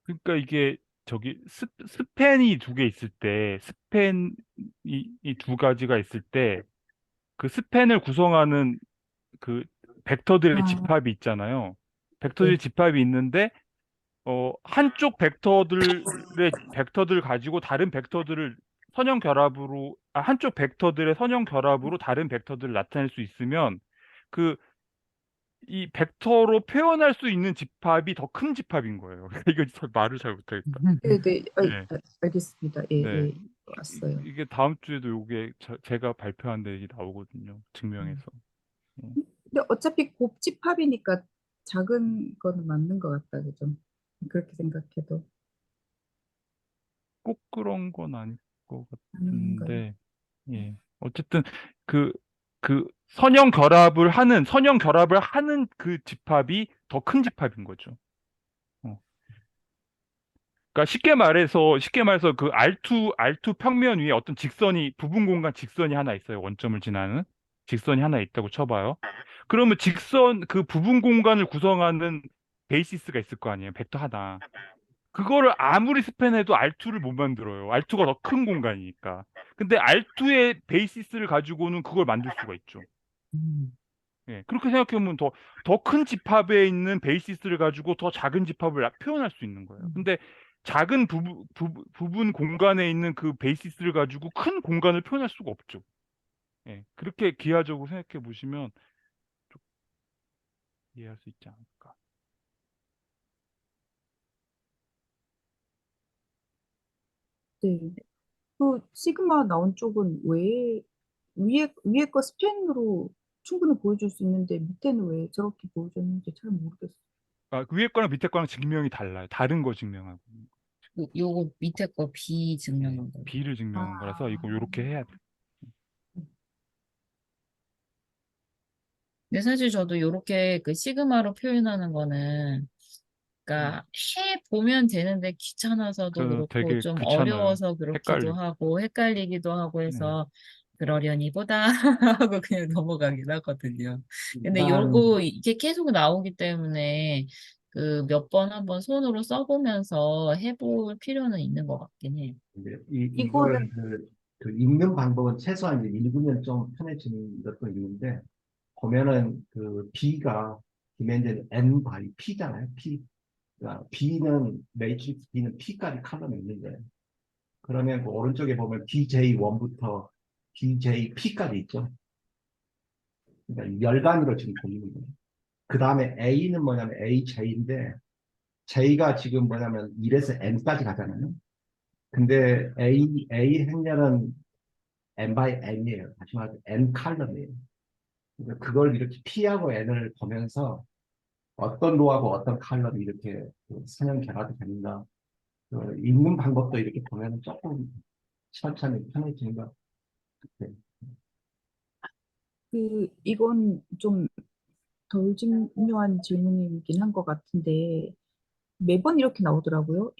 그러니까 이게 저기 스팬이 두 개 있을 때 스팬이 이 두 가지가 있을 때 그 스팬을 구성하는 그 벡터들의 아, 집합이 있잖아요. 벡터들의 네. 집합이 있는데 한쪽 벡터들 가지고 다른 벡터들을 선형 결합으로 한쪽 bek터들의 선형 결합으로 다른 벡터들을 나타낼 수 있으면 그 이 벡터로 표현할 수 있는 집합이 더 큰 집합인 거예요. 이거 말을 잘 못하겠다. 네, 네. 알겠습니다. 예, 네. 예, 왔어요. 이게 다음 주에도 요게 제가 발표한 데 이게 나오거든요. 증명해서. 근데 어차피 곱집합이니까 작은 거는 맞는 것 같다, 그죠? 그렇게 생각해도. 꼭 그런 건 아닐 것 아닌가요? 같은데, 예. 어쨌든 그, 선형 결합을 하는 그 집합이 더 큰 집합인 거죠. 어. 그러니까 쉽게 말해서 그 R2 평면 위에 어떤 부분 공간 직선이 하나 있어요. 원점을 지나는 직선이 하나 있다고 쳐봐요. 그러면 그 부분 공간을 구성하는 베이시스가 있을 거 아니에요. 벡터 하나. 그거를 아무리 스팬해도 R2를 못 만들어요. R2가 더 큰 공간이니까. 근데 R2의 베이시스를 가지고는 그걸 만들 수가 있죠. 예, 그렇게 생각해보면 더 큰 집합에 있는 베이시스를 가지고 더 작은 집합을 표현할 수 있는 거예요. 근데 작은 부분 공간에 있는 그 베이시스를 가지고 큰 공간을 표현할 수가 없죠. 예, 그렇게 기하적으로 생각해 보시면 좀 이해할 수 있지 않을까. 네. 그 시그마 나온 쪽은 왜 위에 거 스팬으로 충분히 보여줄 수 있는데 밑에는 왜 저렇게 보여줬는지 잘 모르겠어요. 그 위에 거랑 밑에 거랑 증명이 달라요. 다른 거 증명하고. 요거 밑에 거 B 예, 증명한 거. B를 증명한 거라서 이거 요렇게 해야 돼. 근데 사실 저도 요렇게 그 시그마로 표현하는 거는 그러니까 해 보면 되는데 귀찮아서도 그래서 그렇고 되게 좀 귀찮아요. 어려워서 그렇기도 헷갈리고. 하고 헷갈리기도 하고 네. 해서 그러려니 보다 하고 그냥 넘어가긴 하거든요. 근데 일단 이게 계속 나오기 때문에 그 몇 번 한번 손으로 써보면서 해볼 필요는 있는 것 같긴 해요. 이제 이거는 이걸 그 읽는 방법은 최소한 이제 읽으면 좀 편해지는 것도 있는데 보면은 그 B가 디멘전 N 바이 P잖아요. P. 그러니까 B는 매트릭스 B는 P까지 컬럼이 있는 거예요. 그러면 그 오른쪽에 보면 DJ1부터 DJP까지 있죠. 그러니까 열간으로 지금 보이는 거예요. 그 다음에 A는 뭐냐면 AJ인데 J가 지금 뭐냐면 1에서 N까지 가잖아요. 근데 A 행렬은 N by N이에요. 다시 말해서 N 칼럼이에요. 그러니까 그걸 이렇게 P하고 N을 보면서 어떤 로하고 어떤 칼럼이 이렇게 그 선형 결합이 되는가. 그 읽는 방법도 이렇게 보면 조금 천천히 편해지는 것 같아요. 이건 좀 덜 중요한 질문이긴 한 것 같은데 매번 이렇게 나오더라고요.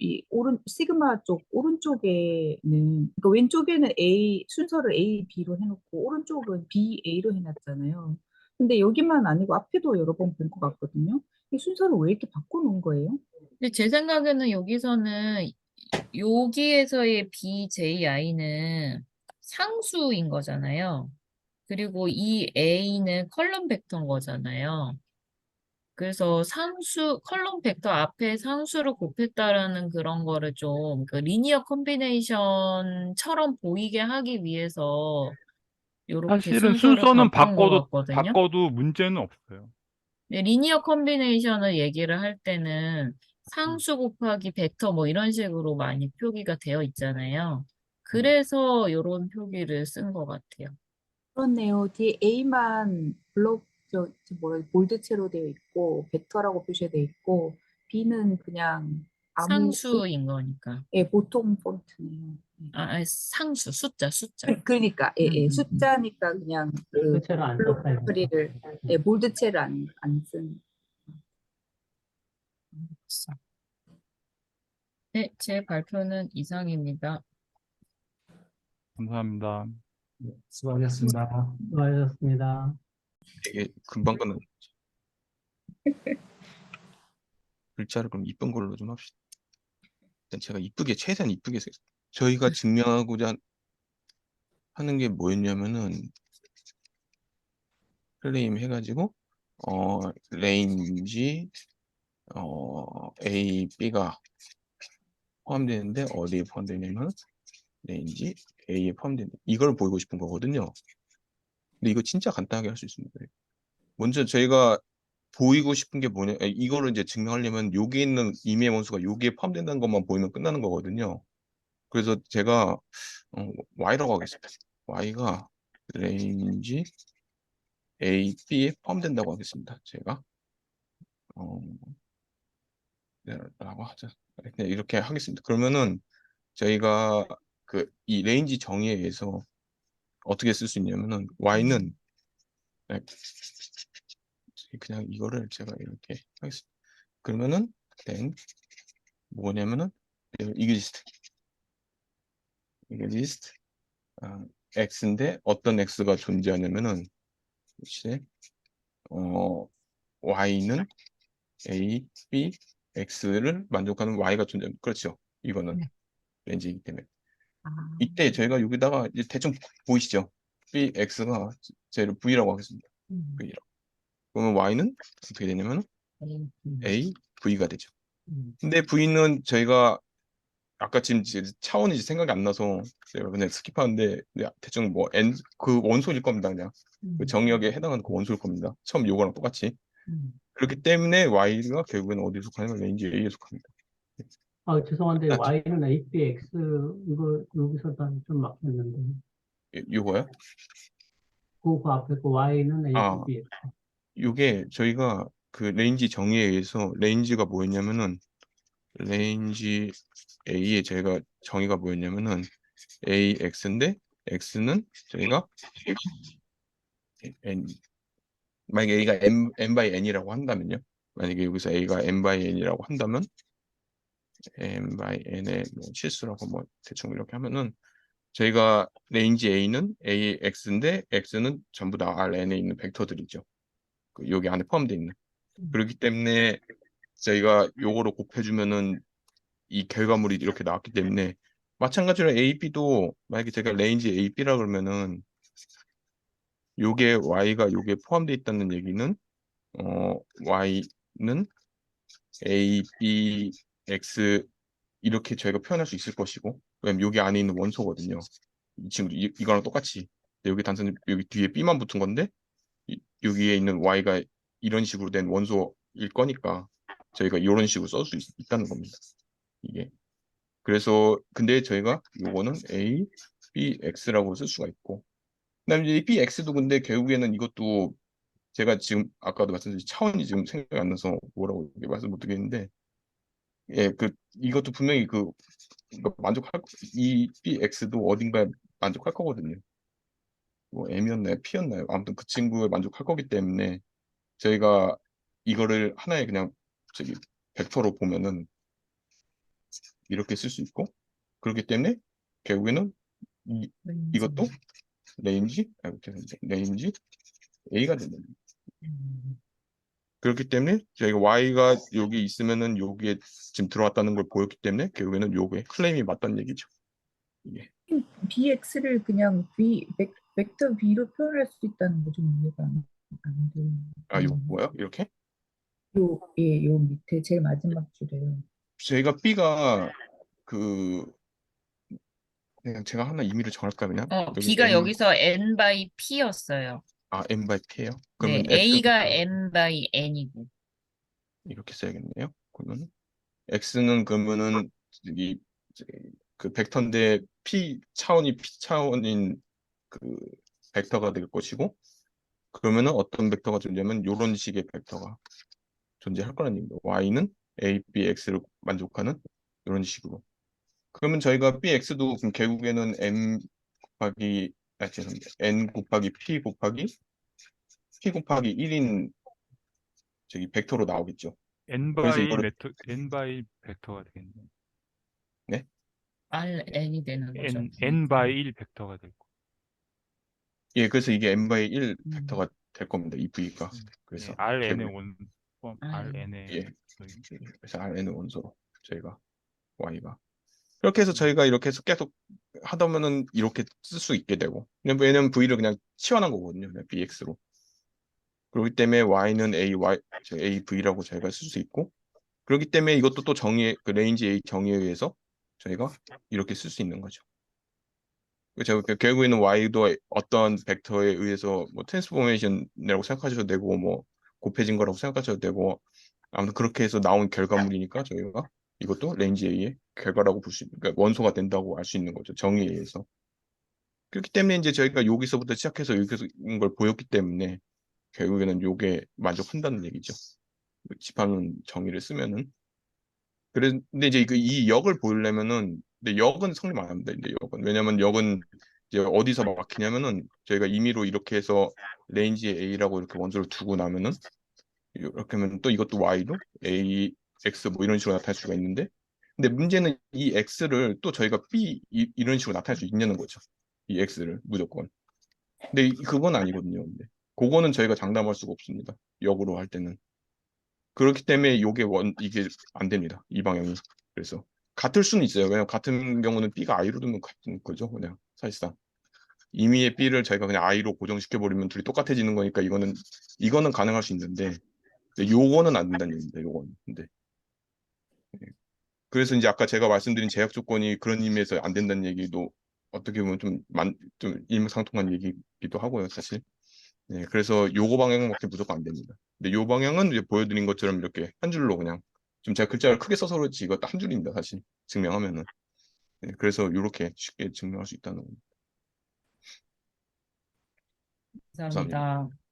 시그마 쪽 오른쪽에는 그러니까 왼쪽에는 A 순서를 A, B로 해놓고 오른쪽은 B, A로 해놨잖아요. 근데 여기만 아니고 앞에도 여러 번 본 것 같거든요. 이 순서를 왜 이렇게 바꿔놓은 거예요? 근데 제 생각에는 여기에서의 BJI는 상수인 거잖아요. 그리고 이 A는 컬럼 벡터인 거잖아요. 그래서 컬럼 벡터 앞에 상수를 곱했다라는 그런 거를 좀 그 리니어 컴비네이션처럼 보이게 하기 위해서 이렇게 사실은 순서를 순서는 바꾼 것 같거든요. 바꿔도 문제는 없어요. 근데 리니어 컴비네이션을 얘기를 할 때는 음. 상수 곱하기 벡터 뭐 이런 식으로 많이 표기가 되어 있잖아요. 그래서 이런 표기를 쓴 것 같아요. 그렇네요. 뒤에 A만 뭐라 볼드체로 되어 있고 벡터라고 표시되어 있고 B는 그냥 상수인 거니까. 보통 폰트네요. 숫자. 그러니까 숫자니까 그냥 그 볼드체로 안 블록 썼다 이거죠. 처리를 볼드체를 안 쓴. 네, 제 발표는 이상입니다. 감사합니다. 네, 수고하셨습니다. 수고하셨습니다. 되게 금방 끝나. 글자를 그럼 이쁜 걸로 좀 합시다. 일단 제가 최대한 이쁘게 써요. 저희가 증명하고자 하는 게 뭐였냐면은 클레임 해가지고 레인지 A, B가 포함되는데 어디에 포함되냐면 레인지 A에 포함되는 이걸 보이고 싶은 거거든요. 근데 이거 진짜 간단하게 할 수 있습니다. 먼저 저희가 보이고 싶은 게 뭐냐, 이거를 이제 증명하려면 여기에 있는 임의 원수가 여기에 포함된다는 것만 보이면 끝나는 거거든요. 그래서 제가 Y라고 하겠습니다. Y가 레인지 A, B에 포함된다고 하겠습니다. 제가 네, 라고 하자. 그냥 이렇게 하겠습니다. 그러면은 저희가 이 레인지 정의에 의해서 어떻게 쓸 수 있냐면은 Y는 네, 그냥 이거를 제가 이렇게 하겠습니다. 그러면은 then 뭐냐면은 exist x인데 어떤 x가 존재하냐면은 혹시 y는 a, b, x를 만족하는 y가 존재합니다. 그렇죠. 이거는 네. 렌즈이기 때문에 아, 이때 저희가 여기다가 이제 대충 보이시죠? b, x가 제를 v라고 하겠습니다. v라고. 그러면 y는 어떻게 되냐면 a, v가 되죠. 근데 v는 저희가 아까 지금 차원이 생각이 안 나서 제가 그냥 스킵하는데 그냥 대충 뭐 그 원소일 겁니다. 그냥 그 정의역에 해당하는 그 원소일 겁니다. 처음 요거랑 똑같이. 그렇기 때문에 y가 결국에는 어디에 속하냐면 레인지 A에 속합니다. 죄송한데 아, Y는 HBX 이거 여기서 좀 막혔는데 요거요? 그 앞에 그 Y는 아, HBX. 요게 저희가 그 레인지 정의에 의해서 레인지가 뭐였냐면은 레인지 A의 저희가 정의가 뭐였냐면은 AX인데 X는 저희가 N 만약에 A가 N by N이라고 한다면요. 만약에 여기서 A가 N by N이라고 한다면 N by N의 뭐 실수라고 뭐 대충 이렇게 하면은 저희가 레인지 A는 AX인데 X는 전부 다 Rn에 있는 벡터들이죠. 여기 안에 포함되어 있는. 그렇기 때문에 저희가 요거로 곱해주면은 이 결과물이 이렇게 나왔기 때문에 마찬가지로 A, B도 만약에 제가 레인지 A, B라 그러면은 요게 Y가 요게 포함되어 있다는 얘기는 Y는 A, B, X 이렇게 저희가 표현할 수 있을 것이고 왜냐면 여기 안에 있는 원소거든요. 이 친구 이거랑 똑같이 근데 여기 단순히 여기 뒤에 B만 붙은 건데 여기에 있는 Y가 이런 식으로 된 원소일 거니까 저희가 이런 식으로 쓸 수 있다는 겁니다. 이게 그래서 근데 저희가 요거는 A, B, X라고 쓸 수가 있고 그다음에 이 B, X도 근데 결국에는 이것도 제가 지금 아까도 말씀드린 차원이 지금 생각이 안 나서 뭐라고 이렇게 말씀 못 드리겠는데 예, 이것도 분명히 이거 이 BX도 어딘가에 만족할 거거든요. 뭐 M이었나요? P였나요? 아무튼 그 친구에 만족할 거기 때문에 저희가 이거를 하나의 그냥 저기 벡터로 보면은 이렇게 쓸 수 있고 그렇기 때문에 결국에는 이것도 레인지 A가 된다. 음. 그렇기 때문에 저희가 Y가 여기 있으면은 여기에 지금 들어왔다는 걸 보였기 때문에 결국에는 요게 클레임이 맞다는 얘기죠. 이게. BX를 그냥 벡터 B로 표현할 수 있다는 거 좀 이해가 안 돼요. 이거 뭐야? 이렇게? 요 밑에 제일 마지막 줄에요. 저희가 B가 그 그냥 제가 하나 임의로 정할까 그냥 여기 B가 여기서 N by P였어요. M by P예요. 네, 그러면 A가 N by N이고. 이렇게 써야겠네요. 그러면 X는 그러면은 이 그 벡터인데 P 차원인 그 벡터가 될 것이고 그러면은 어떤 벡터가 존재하면 이런 식의 벡터가 존재할 거라는 얘기입니다. Y는 A, B, X를 만족하는 이런 식으로. 그러면 저희가 BX도 그럼 결국에는 죄송합니다. N 곱하기 P 곱하기 1인 저기 벡터로 나오겠죠. 그래서 이거를 N 바이 벡터가 되겠네. 네? Rn이 되는 거죠. N 바이 1 벡터가 될 거. 예, 그래서 이게 n 바이 1 음. 벡터가 될 겁니다. 이 V가. 그래서 네, Rn의 결국 원포함, 아, Rn의 예, 그래서 Rn은 원소로 저희가 Y가 그렇게 해서 저희가 이렇게 해서 계속 하다 보면은 이렇게 쓸 수 있게 되고 왜냐면 V를 그냥 치환한 거거든요. 그냥 BX로. 그렇기 때문에 Y는 AV라고 저희가 쓸 수 있고 그렇기 때문에 이것도 또 레인지 A 정의에 의해서 저희가 이렇게 쓸 수 있는 거죠. 제가 결국에는 Y도 어떤 벡터에 의해서 뭐 트랜스포메이션이라고 생각하셔도 되고 뭐 곱해진 거라고 생각하셔도 되고 아무튼 그렇게 해서 나온 결과물이니까 저희가 이것도 레인지 A의 결과라고 그러니까 원소가 된다고 알 수 있는 거죠. 정의에 의해서. 그렇기 때문에 이제 저희가 여기서부터 시작해서 여기서 걸 보였기 때문에 결국에는 요게 만족한다는 얘기죠. 집합론 정의를 쓰면은. 근데 이제 이 역을 보려면은 근데 역은 성립 안 합니다. 근데 역은 왜냐면 역은 이제 어디서 막히냐면은 저희가 임의로 이렇게 해서 레인지 A라고 이렇게 원소를 두고 나면은 이렇게 하면 또 이것도 Y로 A, X 뭐 이런 식으로 나타날 수가 있는데 근데 문제는 이 X를 또 저희가 B 이런 식으로 나타낼 수 있냐는 거죠. 이 X를 무조건. 근데 그건 아니거든요. 근데 그거는 저희가 장담할 수가 없습니다. 역으로 할 때는. 그렇기 때문에 이게 안 됩니다. 이 방향이. 그래서 같을 수는 있어요. 왜냐면 같은 경우는 B가 I로 두면 같은 거죠. 그냥 사실상. 임의의 B를 저희가 그냥 I로 고정시켜 버리면 둘이 똑같아지는 거니까 이거는 가능할 수 있는데 근데 요거는 안 된다는 얘기입니다. 요거는. 근데 그래서 이제 아까 제가 말씀드린 제약 조건이 그런 의미에서 안 된다는 얘기도 어떻게 보면 좀 일맥상통한 얘기기도 하고요, 사실. 네, 그래서 요거 방향밖에 무조건 안 됩니다. 근데 요 방향은 이제 보여드린 것처럼 이렇게 한 줄로 그냥 좀 제가 글자를 크게 써서 그렇지 이거 딱 한 줄입니다, 사실. 증명하면은. 네, 그래서 이렇게 쉽게 증명할 수 있다는 겁니다. 감사합니다. 감사합니다.